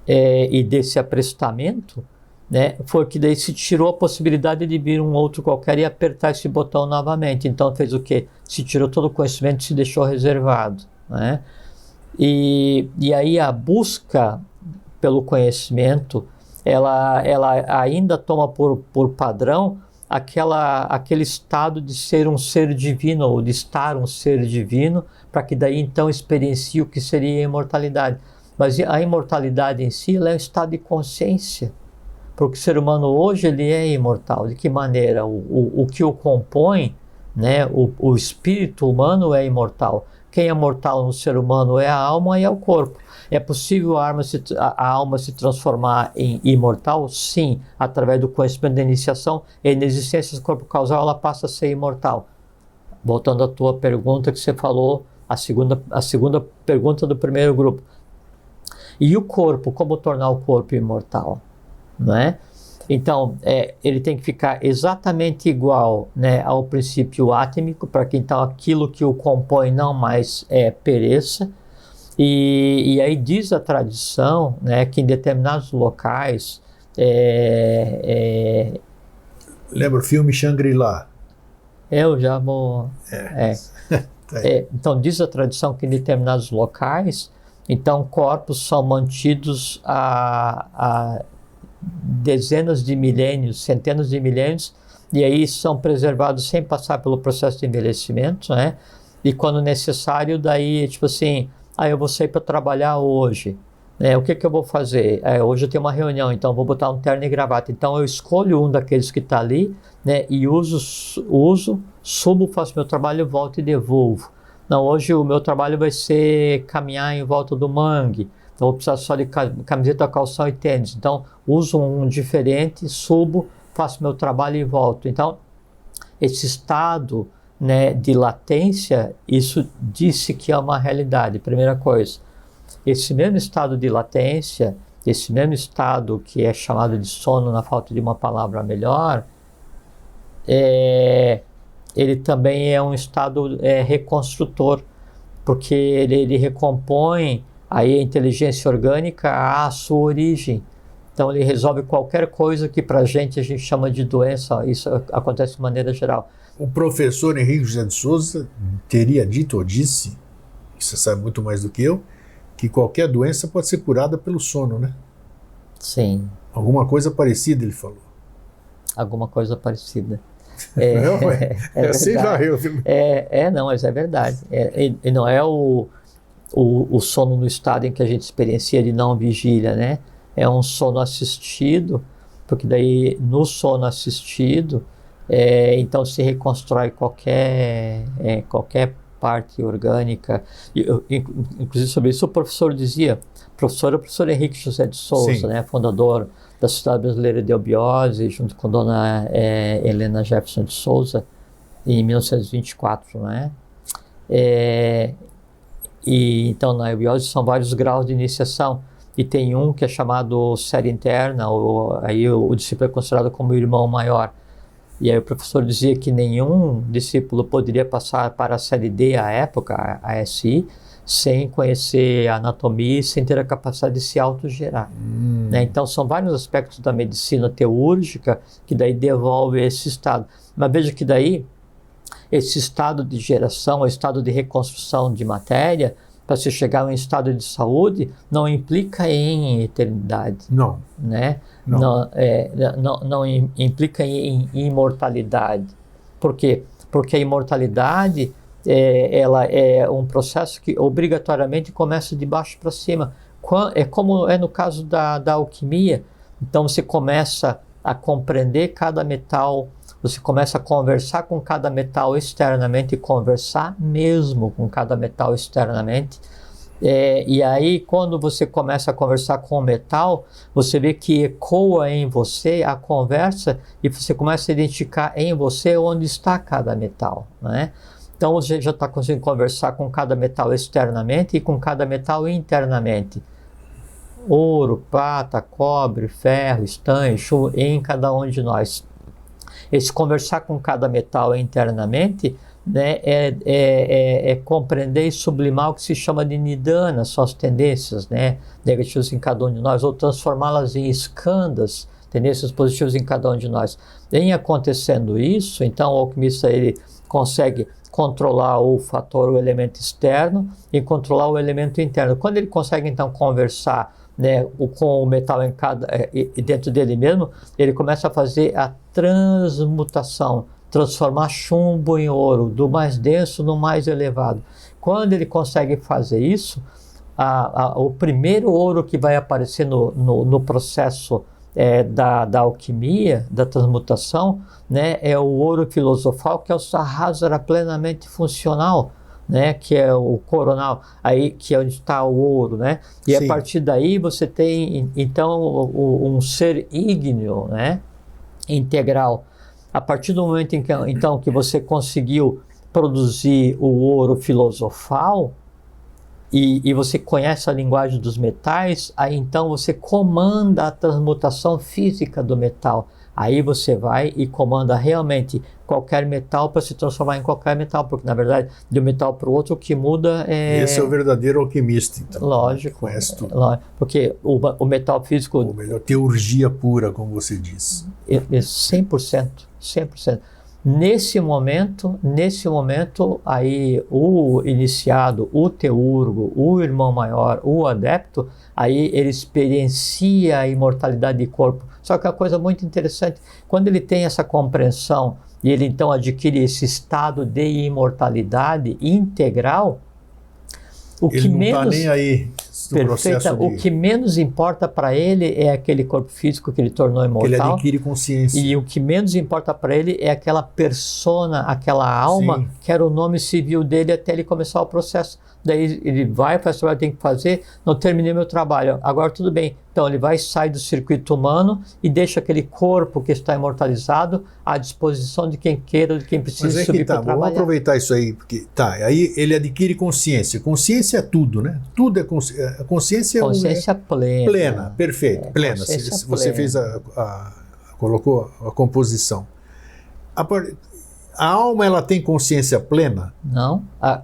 e desse aprestamento, né, foi que daí se tirou a possibilidade de vir um outro qualquer e apertar esse botão novamente. Então fez o quê? Se tirou todo o conhecimento e se deixou reservado, né? E aí a busca pelo conhecimento, ela ainda toma por padrão aquele estado de ser um ser divino, ou de estar um ser divino, para que daí então experiencie o que seria a imortalidade. Mas a imortalidade em si, ela é um estado de consciência, porque o ser humano hoje ele é imortal. De que maneira? O que o compõe, né? O espírito humano é imortal. Quem é mortal no ser humano é a alma e é o corpo. É possível a alma se transformar em imortal? Sim, através do conhecimento da iniciação e na existência do corpo causal ela passa a ser imortal. Voltando à tua pergunta que você falou, a segunda pergunta do primeiro grupo. E o corpo, como tornar o corpo imortal? Não é? Então, ele tem que ficar exatamente igual, né, ao princípio átmico, para que então aquilo que o compõe não mais pereça. E aí diz a tradição, né, que em determinados locais... Lembra o filme Shangri-La? Eu já vou... Então diz a tradição que em determinados locais, então corpos são mantidos a dezenas de milênios, centenas de milênios, e aí são preservados sem passar pelo processo de envelhecimento, né? E quando necessário, daí, tipo assim, eu vou sair para trabalhar hoje, né? O que eu vou fazer? Hoje eu tenho uma reunião, então vou botar um terno e gravata. Então eu escolho um daqueles que está ali, né? E subo, faço meu trabalho, volto e devolvo. Não, hoje o meu trabalho vai ser caminhar em volta do mangue. Então vou precisar só de camiseta, calção e tênis. Então uso um diferente, subo, faço meu trabalho e volto. Então esse estado, né, de latência, isso disse que é uma realidade. Primeira coisa, esse mesmo estado de latência, esse mesmo estado que é chamado de sono, na falta de uma palavra melhor, ele também é um estado reconstrutor, porque ele recompõe aí a inteligência orgânica à sua origem. Então ele resolve qualquer coisa que para a gente chama de doença. Isso acontece de maneira geral. O professor Henrique José de Souza teria dito ou disse, que você sabe muito mais do que eu, que qualquer doença pode ser curada pelo sono, né? Sim. Alguma coisa parecida ele falou. Alguma coisa parecida. Sei lá, não, mas é verdade. E não é o sono no estado em que a gente experiencia de não vigília, né? É um sono assistido, porque daí no sono assistido, então se reconstrói qualquer parte orgânica. Inclusive sobre isso o professor dizia, o professor Henrique José de Souza, né, fundador da Sociedade Brasileira de Eubiose, junto com dona Helena Jefferson de Souza, em 1924, né? E então na eubiose são vários graus de iniciação, e tem um que é chamado série interna, aí o discípulo é considerado como o irmão maior. E aí o professor dizia que nenhum discípulo poderia passar para a série D à época, a SI, sem conhecer a anatomia e sem ter a capacidade de se autogerar. Né? Então são vários aspectos da medicina teúrgica que daí devolve esse estado. Mas veja que daí esse estado de geração, o estado de reconstrução de matéria, para se chegar a um estado de saúde, não implica em eternidade. Não. Né? Não implica em imortalidade. Por quê? Porque a imortalidade ela é um processo que obrigatoriamente começa de baixo para cima. É como é no caso da alquimia. Então você começa a compreender cada metal, você começa a conversar com cada metal externamente, e conversar mesmo com cada metal externamente. E aí, quando você começa a conversar com o metal, você vê que ecoa em você a conversa e você começa a identificar em você onde está cada metal, né? Então, você já está conseguindo conversar com cada metal externamente e com cada metal internamente. Ouro, prata, cobre, ferro, estanho, em cada um de nós. Esse conversar com cada metal internamente né, é compreender e sublimar o que se chama de nidana, são as tendências, né, negativas em cada um de nós, ou transformá-las em skandhas, tendências positivas em cada um de nós. Em acontecendo isso, então o alquimista ele consegue controlar o fator, o elemento externo, e controlar o elemento interno. Quando ele consegue então conversar, né, com o metal dentro dele mesmo, ele começa a fazer a transmutação, transformar chumbo em ouro, do mais denso no mais elevado. Quando ele consegue fazer isso, o primeiro ouro que vai aparecer no processo da alquimia, da transmutação, né, é o ouro filosofal, que é o Sahasrara plenamente funcional, né, que é o coronal, aí, que é onde está o ouro, né? E Sim. a partir daí você tem, então, um ser ígneo, né, integral. A partir do momento em que, então, que você conseguiu produzir o ouro filosofal, e você conhece a linguagem dos metais, aí então você comanda a transmutação física do metal. Aí você vai e comanda realmente qualquer metal para se transformar em qualquer metal, porque na verdade de um metal para o outro o que muda é... Esse é o verdadeiro alquimista, então. Lógico. Conhece tudo. Porque o metal físico... Ou melhor, teurgia pura, como você diz. 100%, 100%. Nesse momento, aí o iniciado, o teurgo, o irmão maior, o adepto, aí ele experiencia a imortalidade de corpo. Só que é uma coisa muito interessante, quando ele tem essa compreensão e ele então adquire esse estado de imortalidade integral, o ele que não está menos... nem aí no processo de... O que menos importa para ele é aquele corpo físico que ele tornou imortal. Que ele adquire consciência. E o que menos importa para ele é aquela persona, aquela alma, Sim. que era o nome civil dele até ele começar o processo. Daí ele vai, faz o trabalho que tem que fazer, não terminei meu trabalho, agora tudo bem. Então ele vai, sai do circuito humano e deixa aquele corpo que está imortalizado à disposição de quem queira, de quem precisa subir para trabalhar. Vamos aproveitar isso aí, porque aí ele adquire consciência. Consciência é tudo, né? Tudo é consciência. Consciência plena. Plena, perfeito, plena. Você fez colocou a composição. A alma, ela tem consciência plena? Não. A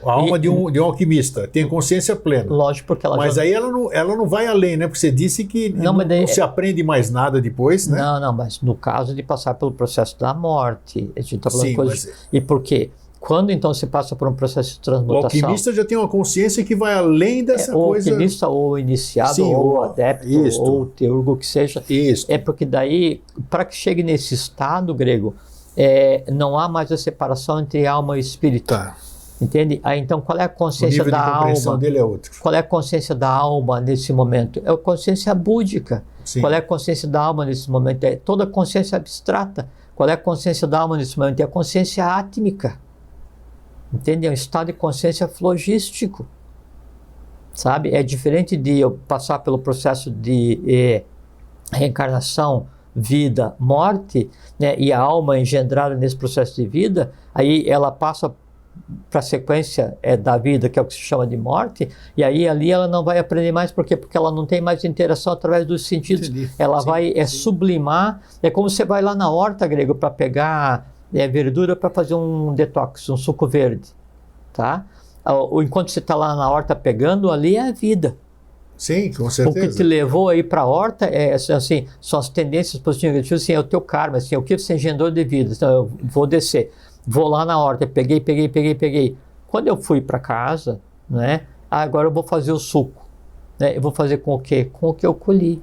alma de um alquimista tem consciência plena. Lógico, porque ela Mas aí ela não vai além, né? Porque você disse que não se aprende mais nada depois, né? Não, mas no caso de passar pelo processo da morte, a gente está falando coisas... E por quê? Quando então se passa por um processo de transmutação... O alquimista já tem uma consciência que vai além dessa coisa... O alquimista, ou o iniciado, sim, ou o adepto, ou o teurgo, que seja. Isto. É porque daí, para que chegue nesse estado grego, não há mais a separação entre alma e espírito. Tá. Entende? Aí então qual é a consciência da alma? O nível de compreensão dele é outro. Qual é a consciência da alma nesse momento? É a consciência búdica. Sim. Qual é a consciência da alma nesse momento? É toda a consciência abstrata. Qual é a consciência da alma nesse momento? É a consciência átmica. Entende? É um estado de consciência flogístico. Sabe? É diferente de eu passar pelo processo de reencarnação, vida, morte, né? E a alma engendrada nesse processo de vida, aí ela passa para a sequência da vida, que é o que se chama de morte, e aí ali ela não vai aprender mais, por quê? Porque ela não tem mais interação através dos sentidos. Entendi. Ela vai sublimar, é como você vai lá na horta, grego, para pegar verdura para fazer um detox, um suco verde, tá? Enquanto você está lá na horta pegando, ali é a vida. Sim, com certeza. O que te levou aí para a horta assim, são as tendências positivas e negativas, assim, é o teu karma, assim, o que você engendrou de vida. Então eu vou descer. Vou lá na horta, peguei. Quando eu fui para casa, né? Agora eu vou fazer o suco. Né? Eu vou fazer com o quê? Com o que eu colhi.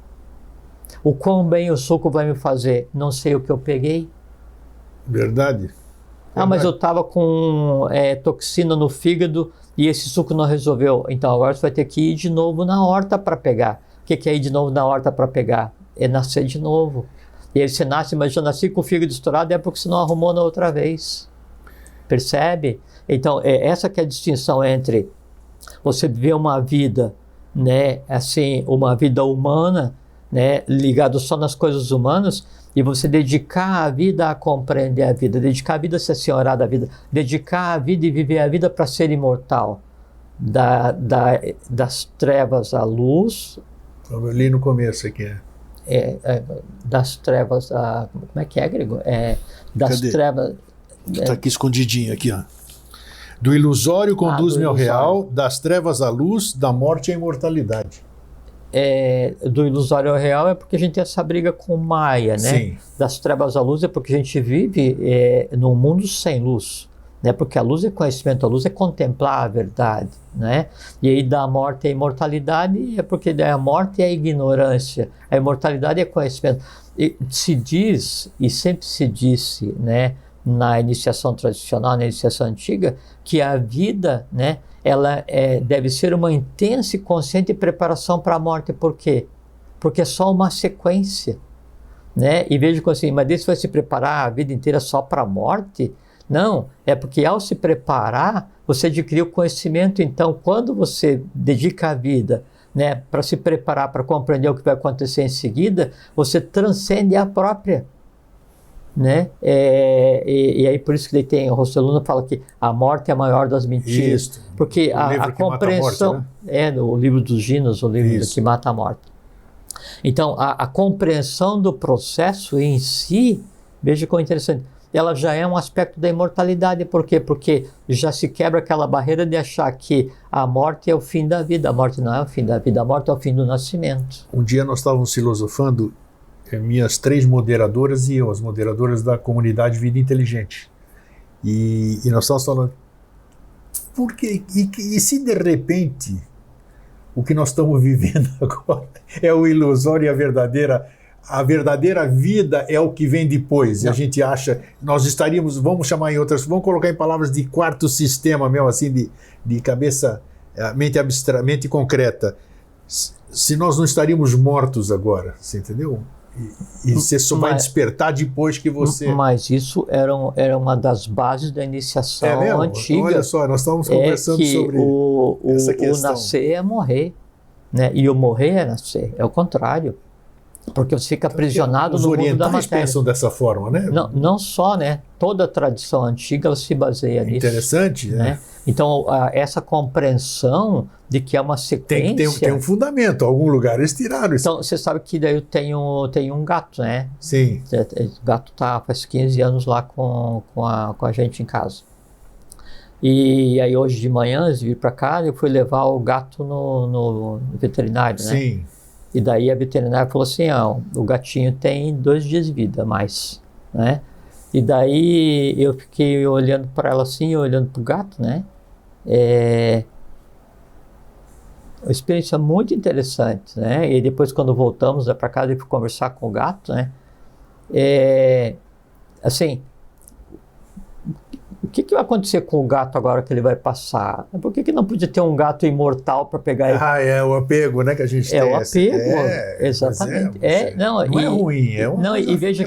O quão bem o suco vai me fazer? Não sei o que eu peguei. Verdade. Mas eu estava com toxina no fígado e esse suco não resolveu. Então agora você vai ter que ir de novo na horta para pegar. O que é ir de novo na horta para pegar? É nascer de novo. E aí você nasce, mas já nasci com o fígado estourado, é porque você não arrumou na outra vez. Percebe? Então, essa que é a distinção entre você viver uma vida, né, assim, uma vida humana, né, ligado só nas coisas humanas, e você dedicar a vida a compreender a vida, dedicar a vida a ser senhorado da vida, dedicar a vida e viver a vida para ser imortal, das trevas à luz. Eu li no começo aqui. Das trevas a... Como é que é, grego? Das Cadê? trevas... Está aqui escondidinho, aqui, ó. Do ilusório conduz-me ao real, das trevas à luz, da morte à imortalidade. Do ilusório ao real é porque a gente tem essa briga com Maia, né? Sim. Das trevas à luz é porque a gente vive num mundo sem luz, né? Porque a luz é conhecimento, a luz é contemplar a verdade, né? E aí da morte à imortalidade é porque a morte é a ignorância, a imortalidade é conhecimento. E se diz, e sempre se disse, né, na iniciação tradicional, na iniciação antiga, que a vida, né, ela deve ser uma intensa e consciente preparação para a morte. Por quê? Porque é só uma sequência, né? E vejo assim, mas Deus vai se preparar a vida inteira só para a morte? Não, é porque ao se preparar, você adquiriu conhecimento. Então, quando você dedica a vida, né, para se preparar, para compreender o que vai acontecer em seguida, você transcende a própria. Né? E aí por isso que tem o Rosselluno fala que a morte é a maior das mentiras. Isso. Porque a compreensão morte, né? o livro dos Ginos, o livro Isso. que mata a morte. Então a compreensão do processo em si, veja como é interessante, ela já é um aspecto da imortalidade. Por quê? Porque já se quebra aquela barreira de achar que a morte é o fim da vida. A morte não é o fim da vida, a morte é o fim do nascimento. Um dia nós estávamos filosofando, minhas 3 moderadoras e eu, as moderadoras da comunidade Vida Inteligente. E nós estávamos falando, por quê? E se de repente o que nós estamos vivendo agora é o ilusório e a verdadeira vida é o que vem depois? Não. E a gente acha, nós estaríamos, vamos chamar em outras, vamos colocar em palavras de quarto sistema mesmo, assim, de cabeça, mente concreta. Se nós não estaríamos mortos agora, você entendeu? E você só vai despertar depois que você... Mas isso era uma das bases da iniciação antiga. Olha só, nós estávamos conversando sobre essa questão. O nascer é morrer, né? E o morrer é nascer, é o contrário. Porque você fica aprisionado no mundo da matéria. Os orientais pensam dessa forma, né? Não só, né? Toda a tradição antiga ela se baseia nisso. Interessante, né? Então, essa compreensão de que é uma sequência... Tem um fundamento, algum lugar eles tiraram isso. Então, você sabe que daí eu tenho um gato, né? Sim. O gato faz 15 anos lá com a gente em casa. E aí hoje de manhã, eles vieram para cá, eu fui levar o gato no veterinário, né? Sim. E daí a veterinária falou assim, o gatinho tem 2 dias de vida a mais, né? E daí eu fiquei olhando para ela assim, olhando para o gato, né? Uma experiência muito interessante, né? E depois quando voltamos para casa e fui conversar com o gato, né? Assim, o que vai acontecer com o gato agora que ele vai passar? Por que não podia ter um gato imortal para pegar ele? É o apego, né, que a gente tem. É o apego, exatamente. Não é ruim, é uma e veja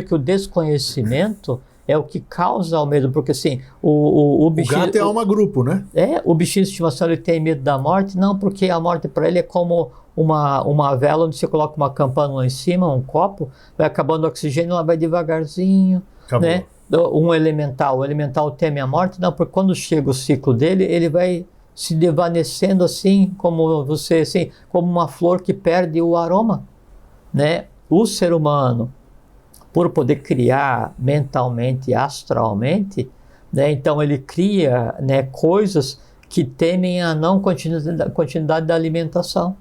que o desconhecimento é o que causa o medo, porque assim, o bichinho... O gato é alma grupo, né? O bichinho de estimação, ele tem medo da morte? Não, porque a morte para ele é como uma vela onde você coloca uma campana lá em cima, um copo, vai acabando o oxigênio, ela vai devagarzinho, acabou. Né? O elemental teme a morte? Não, porque quando chega o ciclo dele, ele vai se desvanecendo assim, como uma flor que perde o aroma, né? O ser humano, por poder criar mentalmente e astralmente, né? Então ele cria, né, coisas que temem a não continuidade da alimentação,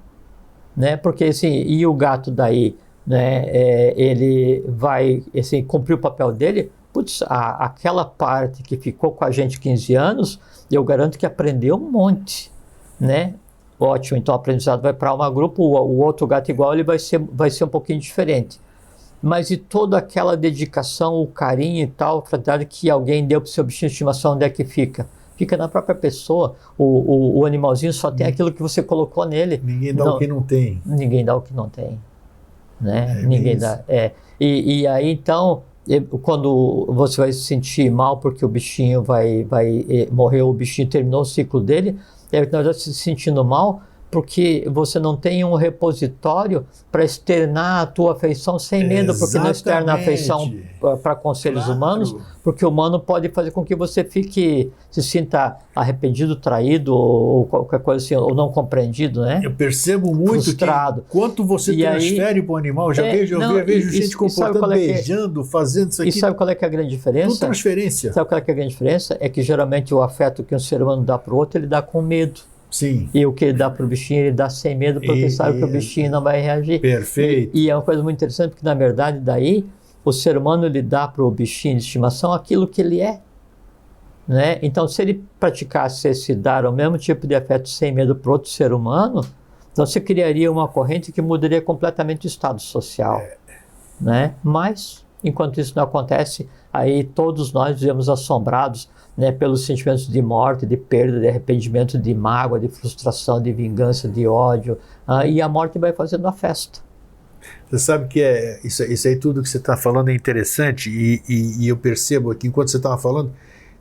né? Porque assim, e o gato daí, né? Ele vai assim, cumprir o papel dele. Putz, aquela parte que ficou com a gente 15 anos, eu garanto que aprendeu um monte, né? Ótimo, então o aprendizado vai para uma grupo, o outro gato igual ele vai ser um pouquinho diferente. Mas e toda aquela dedicação, o carinho e tal, a fraternidade que alguém deu para o seu bichinho de estimação, onde é que fica? Fica na própria pessoa. O animalzinho só tem aquilo que você colocou nele. Ninguém dá o que não tem. Ninguém dá o que não tem, né? Ninguém dá. E aí então... Quando você vai se sentir mal porque o bichinho vai morrer, o bichinho terminou o ciclo dele, na verdade se sentindo mal porque você não tem um repositório para externar a tua afeição sem medo, porque não externa a afeição para com seres humanos, porque o humano pode fazer com que você se sinta arrependido, traído ou qualquer coisa assim, ou não compreendido, né? Eu percebo muito frustrado. Que quanto você transfere para o animal, eu vejo gente comportando, beijando, fazendo isso aqui. E sabe qual é que é a grande diferença? Tudo transferência. Sabe qual é que é a grande diferença? É que geralmente o afeto que um ser humano dá para o outro, ele dá com medo. Sim. E o que ele dá para o bichinho, ele dá sem medo, porque sabe que o bichinho não vai reagir. Perfeito. E é uma coisa muito interessante, porque na verdade daí o ser humano ele dá para o bichinho de estimação aquilo que ele é. Né? Então, se ele praticasse esse dar o mesmo tipo de afeto sem medo para outro ser humano, então você criaria uma corrente que mudaria completamente o estado social. Né? Mas, enquanto isso não acontece, aí todos nós vivemos assombrados, né, pelos sentimentos de morte, de perda, de arrependimento, de mágoa, de frustração, de vingança, de ódio, e a morte vai fazendo a festa. Você sabe que isso aí tudo que você está falando é interessante e eu percebo aqui, enquanto você estava falando,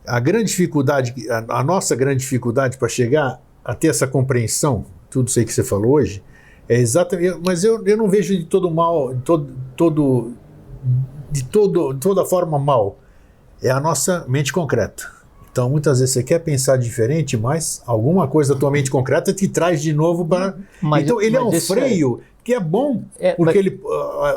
a grande dificuldade, a nossa grande dificuldade para chegar a ter essa compreensão, tudo isso aí que você falou hoje, é exatamente, mas eu não vejo de todo mal, de toda forma mal, é a nossa mente concreta. Então, muitas vezes você quer pensar diferente, mas alguma coisa da tua mente concreta te traz de novo para... Então, ele é um freio que é bom, porque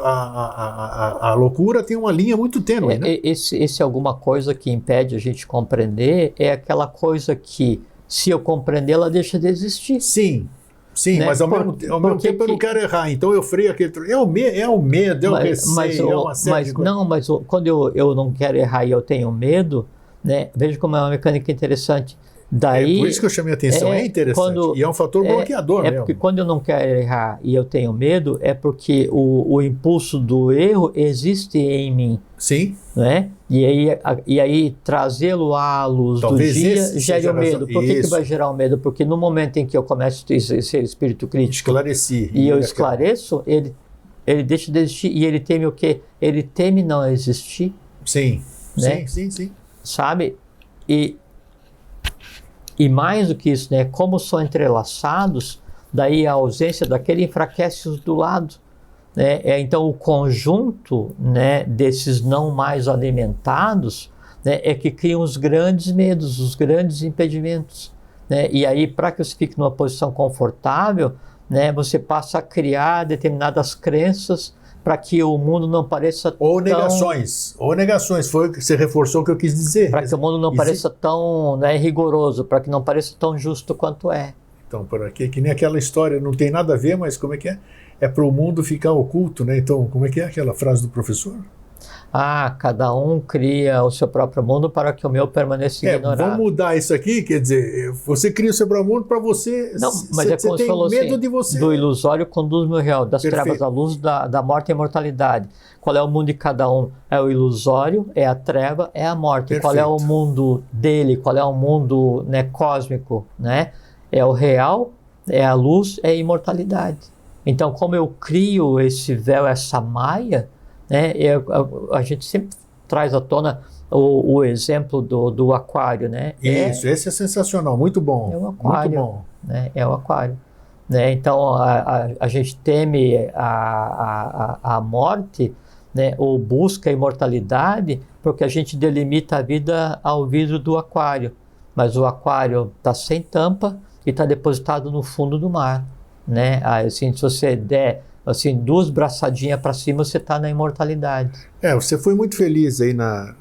a loucura tem uma linha muito tênue. Né? Esse alguma coisa que impede a gente compreender é aquela coisa que, se eu compreender, ela deixa de existir. Sim, né? Mas ao mesmo tempo eu não quero errar, então eu freio aquele... É o medo, é o receio, é uma série de coisas. Não, mas quando eu não quero errar e eu tenho medo... Né? Veja como é uma mecânica interessante. Daí, por isso que eu chamei a atenção, é interessante. E é um fator bloqueador mesmo. Porque quando eu não quero errar e eu tenho medo, é porque o impulso do erro existe em mim. Sim. Né? E aí trazê-lo à luz talvez do dia gere o medo. Por que vai gerar o medo? Porque no momento em que eu começo a ser espírito crítico, esclareci, e eu esclareço, ele deixa de existir. E ele teme o quê? Ele teme não existir. Sim, né? sim. Sabe? E mais do que isso, né? Como são entrelaçados, daí a ausência daquele enfraquece os do lado. Né? Então o conjunto, né, desses não mais alimentados, né, é que criam os grandes medos, os grandes impedimentos. Né? E aí, para que você fique numa posição confortável, né, você passa a criar determinadas crenças para que o mundo não pareça ou negações, foi o que você reforçou o que eu quis dizer. Para que o mundo não pareça tão, né, rigoroso, para que não pareça tão justo quanto é. Então, por aqui, que nem aquela história, não tem nada a ver, mas como é que é? É para o mundo ficar oculto, né? Então, como é que é aquela frase do professor? Cada um cria o seu próprio mundo para que o meu permaneça ignorado. Vamos mudar isso aqui, quer dizer, você cria o seu próprio mundo para você... Não, mas é como você falou medo assim, de você. do ilusório conduz-me ao real, das Perfeito. trevas à luz, da morte e imortalidade. Qual é o mundo de cada um? É o ilusório, é a treva, é a morte. Perfeito. Qual é o mundo dele? Qual é o mundo, né, cósmico? Né? É o real, é a luz, é a imortalidade. Então, como eu crio esse véu, essa maia... Né? A gente sempre traz à tona o exemplo do aquário, né? Isso, esse é sensacional, muito bom. É o aquário, muito bom. Né? É o aquário. Né? Então a gente teme a morte, né? Ou busca a imortalidade, porque a gente delimita a vida ao vidro do aquário. Mas o aquário está sem tampa e está depositado no fundo do mar. Né? Assim, se você der assim, 2 braçadinhas para cima, você está na imortalidade. Você foi muito feliz aí na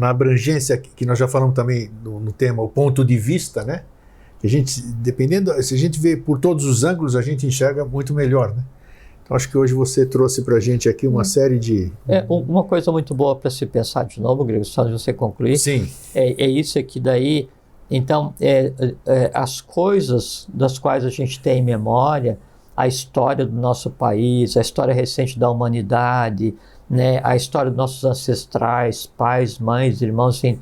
abrangência que nós já falamos também no tema, o ponto de vista, né? Que a gente, dependendo, se a gente vê por todos os ângulos, a gente enxerga muito melhor, né? Então acho que hoje você trouxe para a gente aqui uma série de... Uma coisa muito boa para se pensar de novo, Grego, só de você concluir. Sim. É isso aqui daí. Então, as coisas das quais a gente tem memória, a história do nosso país, a história recente da humanidade, né, a história dos nossos ancestrais, pais, mães, irmãos, assim,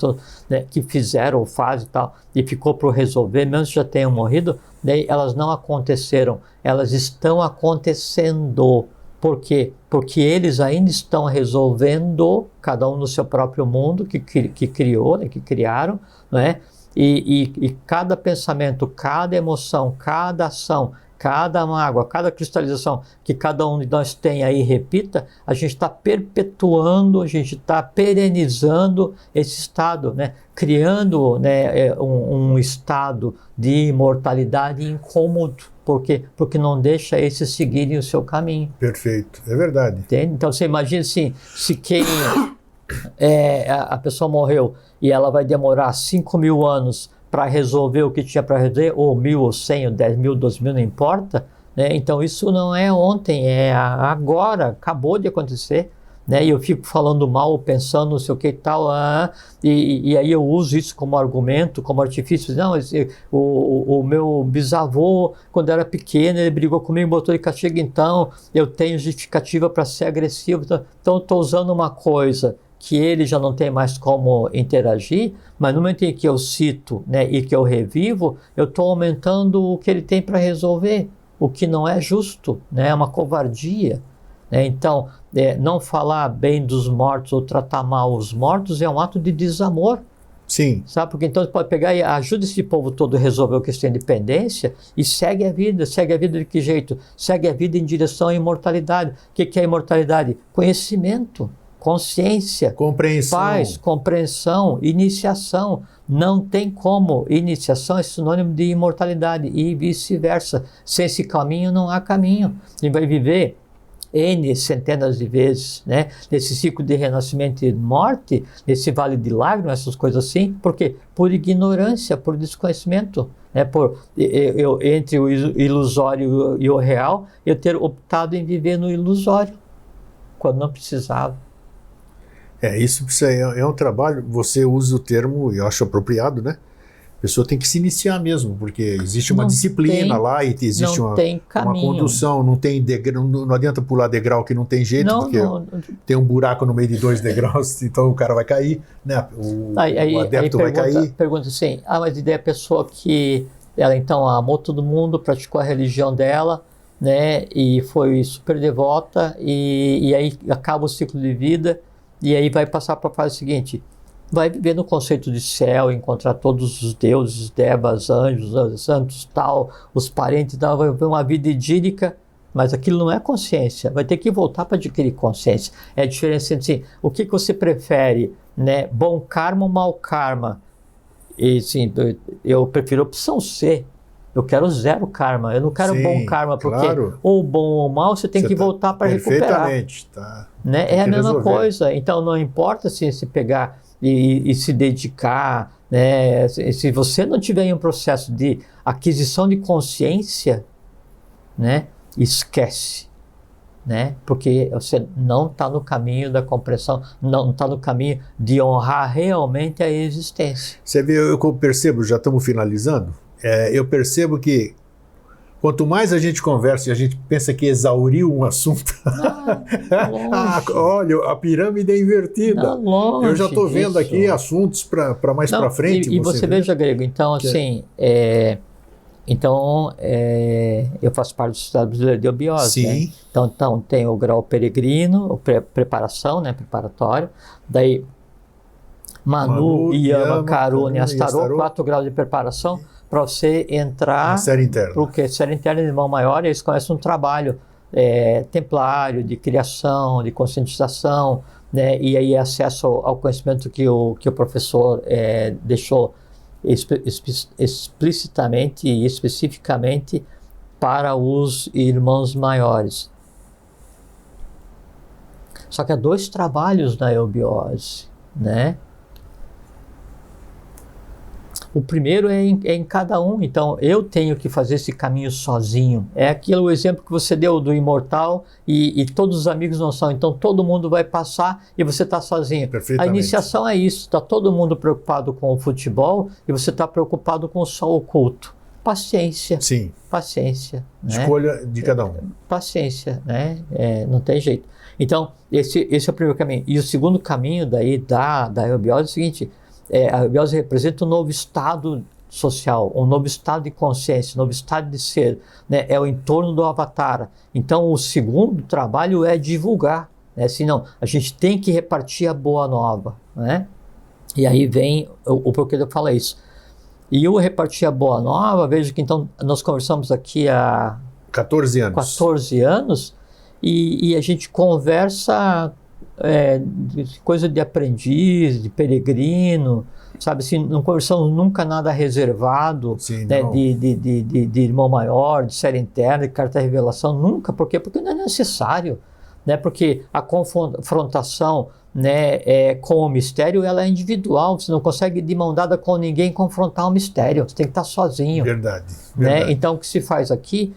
né, que fizeram ou fazem e tal, e ficou por resolver, mesmo que já tenham morrido, né, elas não aconteceram, elas estão acontecendo. Por quê? Porque eles ainda estão resolvendo, cada um no seu próprio mundo que criou, né, que criaram, né? E cada pensamento, cada emoção, cada ação cada mágoa, cada cristalização que cada um de nós tem aí, repita, a gente está perpetuando, a gente está perenizando esse estado, né? Criando, né, um estado de imortalidade incômodo. Por quê? Porque não deixa esses seguirem o seu caminho. Perfeito, é verdade. Entende? Então você imagina assim, se quem a pessoa morreu e ela vai demorar 5.000 anos para resolver o que tinha para resolver, ou 1.000, ou 100, ou 10.000, 12.000, não importa, né? Então isso não é ontem, é agora, acabou de acontecer, né? E eu fico falando mal, pensando não sei o que e tal, e aí eu uso isso como argumento, como artifício. Não, o meu bisavô, quando era pequeno, ele brigou comigo, botou de castigo, então eu tenho justificativa para ser agressivo. Então eu estou usando uma coisa que ele já não tem mais como interagir, mas no momento em que eu cito, né, e que eu revivo, eu estou aumentando o que ele tem para resolver, o que não é justo, né, é uma covardia. Né? Então, não falar bem dos mortos ou tratar mal os mortos é um ato de desamor. Sim. Sabe? Porque então você pode pegar e ajuda esse povo todo a resolver a questão de independência e segue a vida de que jeito? Segue a vida em direção à imortalidade. O que é imortalidade? Conhecimento. Consciência, compreensão, paz, compreensão, iniciação. Não tem como. Iniciação é sinônimo de imortalidade e vice-versa. Sem esse caminho não há caminho. Ele vai viver N centenas de vezes, né? Nesse ciclo de renascimento e morte, nesse vale de lágrimas, essas coisas assim. Por quê? Por ignorância, por desconhecimento. Né? Entre o ilusório e o real, eu ter optado em viver no ilusório, quando não precisava. Isso é um trabalho, você usa o termo, eu acho apropriado, né? A pessoa tem que se iniciar mesmo, porque existe uma disciplina lá e existe uma condução, não tem degrau, não adianta pular degrau que não tem jeito, porque tem um buraco no meio de 2 degraus, então o cara vai cair, né? O adepto vai cair. Pergunta assim, mas daí a pessoa que ela então amou todo mundo, praticou a religião dela, né? E foi super devota, e aí acaba o ciclo de vida, e aí vai passar para a fase seguinte, vai viver no conceito de céu, encontrar todos os deuses, devas, anjos, santos, tal, os parentes, tal, vai viver uma vida idílica, mas aquilo não é consciência, vai ter que voltar para adquirir consciência. É a diferença entre assim, o que você prefere, né? Bom karma ou mau karma? E sim, eu prefiro a opção C. Eu quero 0 karma, eu não quero bom karma, porque ou bom ou mal, você tem que voltar para recuperar. Perfeitamente, tá. Né? É a mesma coisa, então não importa se pegar e se dedicar, né? Se você não tiver em um processo de aquisição de consciência, né? Esquece, né? Porque você não está no caminho da compreensão, não está no caminho de honrar realmente a existência. Você vê, eu percebo, já estamos finalizando, eu percebo que quanto mais a gente conversa e a gente pensa que exauriu um assunto, olha, a pirâmide é invertida. Eu já estou vendo aqui assuntos para mais para frente. E você veja, Grego, então assim, eu faço parte do Estado Brasileiro de Eubiose. Sim. Né? Então tem o grau peregrino, preparação, né, preparatório, daí Manu, Yama, Karuna e Astarô, 4 graus de preparação, para você entrar na série interna. Porque série interna de irmão maior, eles começam um trabalho templário, de criação, de conscientização, né? E aí acesso ao conhecimento que o professor deixou explicitamente e especificamente para os irmãos maiores. Só que há 2 trabalhos na eubiose, né? O primeiro é em cada um, então eu tenho que fazer esse caminho sozinho. É o exemplo que você deu do imortal e todos os amigos não são, então todo mundo vai passar e você está sozinho. A iniciação é isso, está todo mundo preocupado com o futebol e você está preocupado com o sol oculto. Paciência. Sim. Paciência. Escolha de cada um. Paciência, né? Não tem jeito. Então, esse é o primeiro caminho. E o segundo caminho daí da eubiose é o seguinte... a eubiose representa um novo estado social, um novo estado de consciência, um novo estado de ser, né? É o entorno do avatar. Então o segundo trabalho é divulgar, né? Senão a gente tem que repartir a boa nova, né? E aí vem o porquê eu falo isso. E o repartir a boa nova, veja que então nós conversamos aqui há 14 anos. 14 anos, e a gente conversa de coisa de aprendiz, de peregrino, sabe assim, não conversamos nunca nada reservado, Sim, né, não. de irmão maior, de série interna, de carta de revelação, nunca. Por quê? Porque não é necessário, né? Porque a confrontação, né, com o mistério, ela é individual. Você não consegue de mão dada com ninguém confrontar o mistério. Você tem que estar sozinho. Verdade. Né? Então o que se faz aqui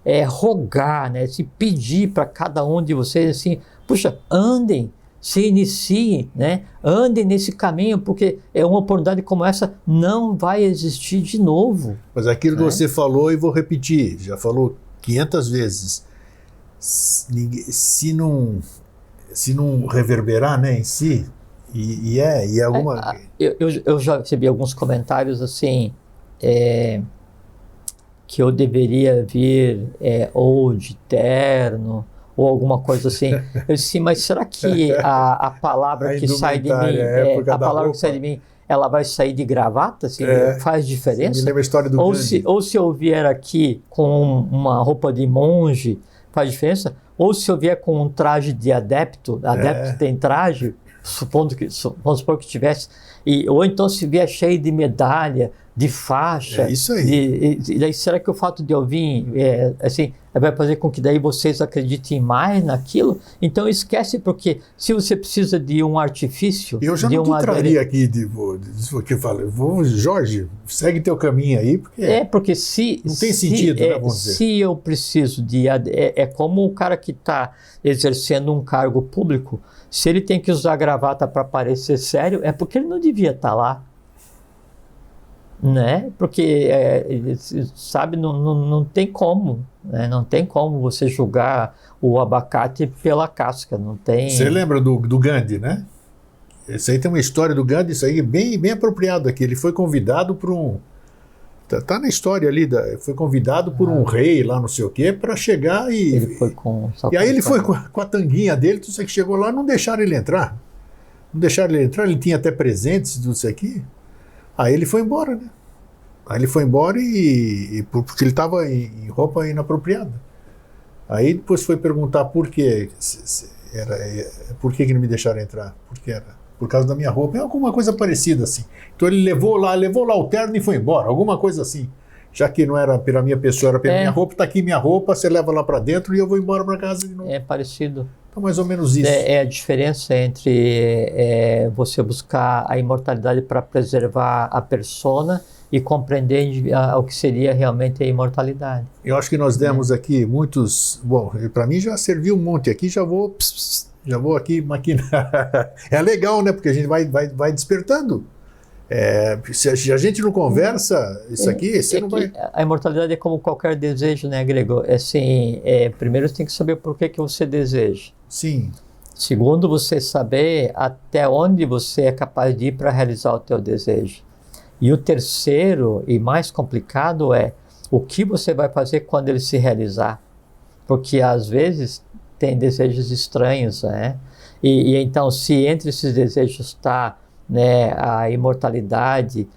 é rogar, né? Se pedir para cada um de vocês assim, puxa, andem, se iniciem, né? Andem nesse caminho, porque uma oportunidade como essa não vai existir de novo. Mas aquilo que né? você falou, e vou repetir, já falou 500 vezes, se não reverberar, né, em si, e alguma... Eu já recebi alguns comentários assim, que eu deveria vir ou de terno, ou alguma coisa assim. Eu disse, mas será que a palavra que sai de mim, a palavra que sai de mim, ela vai sair de gravata? Assim, faz diferença? Me lembra a história do Gandhi. Ou se eu vier aqui com uma roupa de monge, faz diferença? Ou se eu vier com um traje de adepto tem traje, vamos supor que tivesse, ou então se vier cheio de medalha, de faixa. É isso aí. E daí será que o fato de eu vir, assim, vai fazer com que daí vocês acreditem mais naquilo? Então esquece, porque se você precisa de um artifício... Eu já não te traria aqui, que eu falo, Jorge, segue teu caminho aí, porque... porque se... Não tem sentido, né, vamos dizer. Se eu preciso de... É como o cara que está exercendo um cargo público, se ele tem que usar gravata para parecer sério, é porque ele não devia estar lá. Né? Porque, sabe, não tem como, né? Não tem como você julgar o abacate pela casca, não tem... Você lembra do Gandhi, né? Esse aí tem uma história do Gandhi, isso aí bem apropriado aqui. Ele foi convidado por um... Tá na história ali, foi convidado por um rei lá, não sei o quê, para chegar e... Ele foi com... E aí ele foi com a tanguinha dele, tudo isso que chegou lá, não deixaram ele entrar. Não deixaram ele entrar, ele tinha até presentes, tudo isso aqui. Aí ele foi embora, né? Aí ele foi embora porque ele estava em roupa inapropriada. Aí depois foi perguntar por quê. Por que não me deixaram entrar? Porque era por causa da minha roupa. É alguma coisa parecida assim. Então ele levou lá o terno e foi embora. Alguma coisa assim. Já que não era pela minha pessoa, era pela minha roupa, tá aqui minha roupa, você leva lá para dentro e eu vou embora para casa de novo. É parecido. Então mais ou menos isso. É a diferença entre você buscar a imortalidade para preservar a persona e compreender o que seria realmente a imortalidade. Eu acho que nós demos aqui muitos... Bom, para mim já serviu um monte aqui, já vou aqui maquinar. É legal, né? Porque a gente vai despertando. Se a gente não conversa, isso aqui, você não vai... A imortalidade é como qualquer desejo, né, Grego? Assim, primeiro você tem que saber por que você deseja. Sim. Segundo, você saber até onde você é capaz de ir para realizar o teu desejo. E o terceiro e mais complicado é o que você vai fazer quando ele se realizar. Porque às vezes tem desejos estranhos, né? E então, se entre esses desejos está, né, a imortalidade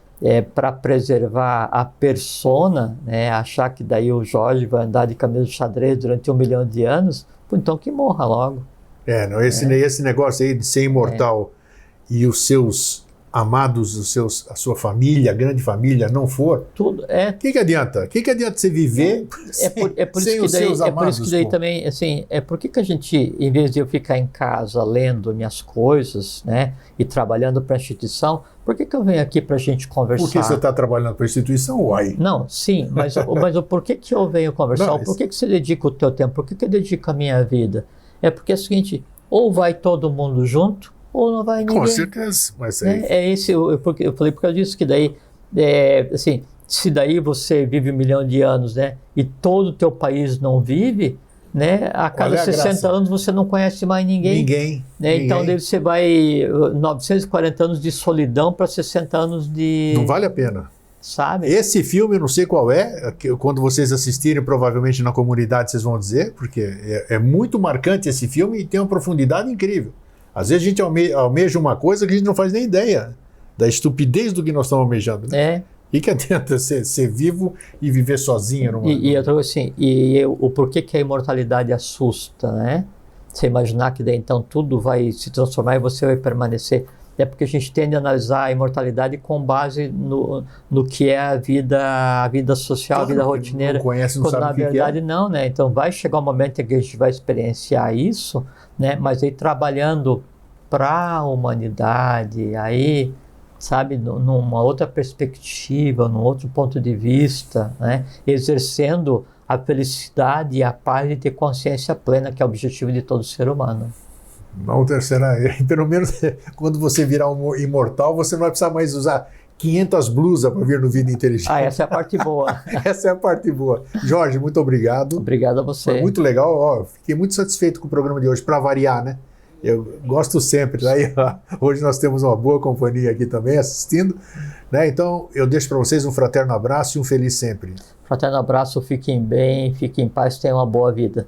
para preservar a persona, né, achar que daí o Jorge vai andar de camisa de xadrez durante 1 milhão de anos, então que morra logo. Esse negócio aí de ser imortal e os seus amados, a sua família, a grande família, não for, tudo o que adianta? O que adianta você viver sem os seus amados? É por isso que daí também, assim, por que a gente, em vez de eu ficar em casa lendo minhas coisas, né, e trabalhando para a instituição, por que eu venho aqui para a gente conversar? Porque você está trabalhando para a instituição, uai. Não, sim, mas o porquê que eu venho conversar? Não, por que você dedica o teu tempo? Por que eu dedico a minha vida? É porque é o seguinte, ou vai todo mundo junto, ou não vai ninguém. Com certeza. Mas eu falei por causa disso, que daí, assim, se daí você vive 1 milhão de anos, né, e todo o teu país não vive, né, a cada 60 anos você não conhece mais ninguém. Né, então daí você vai 940 anos de solidão para 60 anos de... Não vale a pena. Sabe? Esse filme, eu não sei qual quando vocês assistirem, provavelmente na comunidade vocês vão dizer, porque é muito marcante esse filme e tem uma profundidade incrível. Às vezes a gente almeja uma coisa que a gente não faz nem ideia da estupidez do que nós estamos almejando. Né? E que adianta ser vivo e viver sozinho? E eu assim, o porquê que a imortalidade assusta, né? Você imaginar que daí então tudo vai se transformar e você vai permanecer. É porque a gente tende a analisar a imortalidade com base no que é a vida social, claro, a vida rotineira. Não conhece, não quando sabe na o que verdade é. não, né? Então vai chegar um momento em que a gente vai experienciar isso, né? Mas aí trabalhando para a humanidade, aí, sabe, numa outra perspectiva, num outro ponto de vista, né? Exercendo a felicidade e a paz de ter consciência plena, que é o objetivo de todo ser humano. Não, será, pelo menos quando você virar um imortal, você não vai precisar mais usar 500 blusas para vir no Vida Inteligente. Essa é a parte boa. Essa é a parte boa. Jorge, muito obrigado. Obrigado a você. Foi muito legal. Ó, fiquei muito satisfeito com o programa de hoje, para variar, né? Eu gosto sempre. Daí, hoje nós temos uma boa companhia aqui também assistindo, né? Então, eu deixo para vocês um fraterno abraço e um feliz sempre. Fraterno abraço, fiquem bem, fiquem em paz, tenham uma boa vida.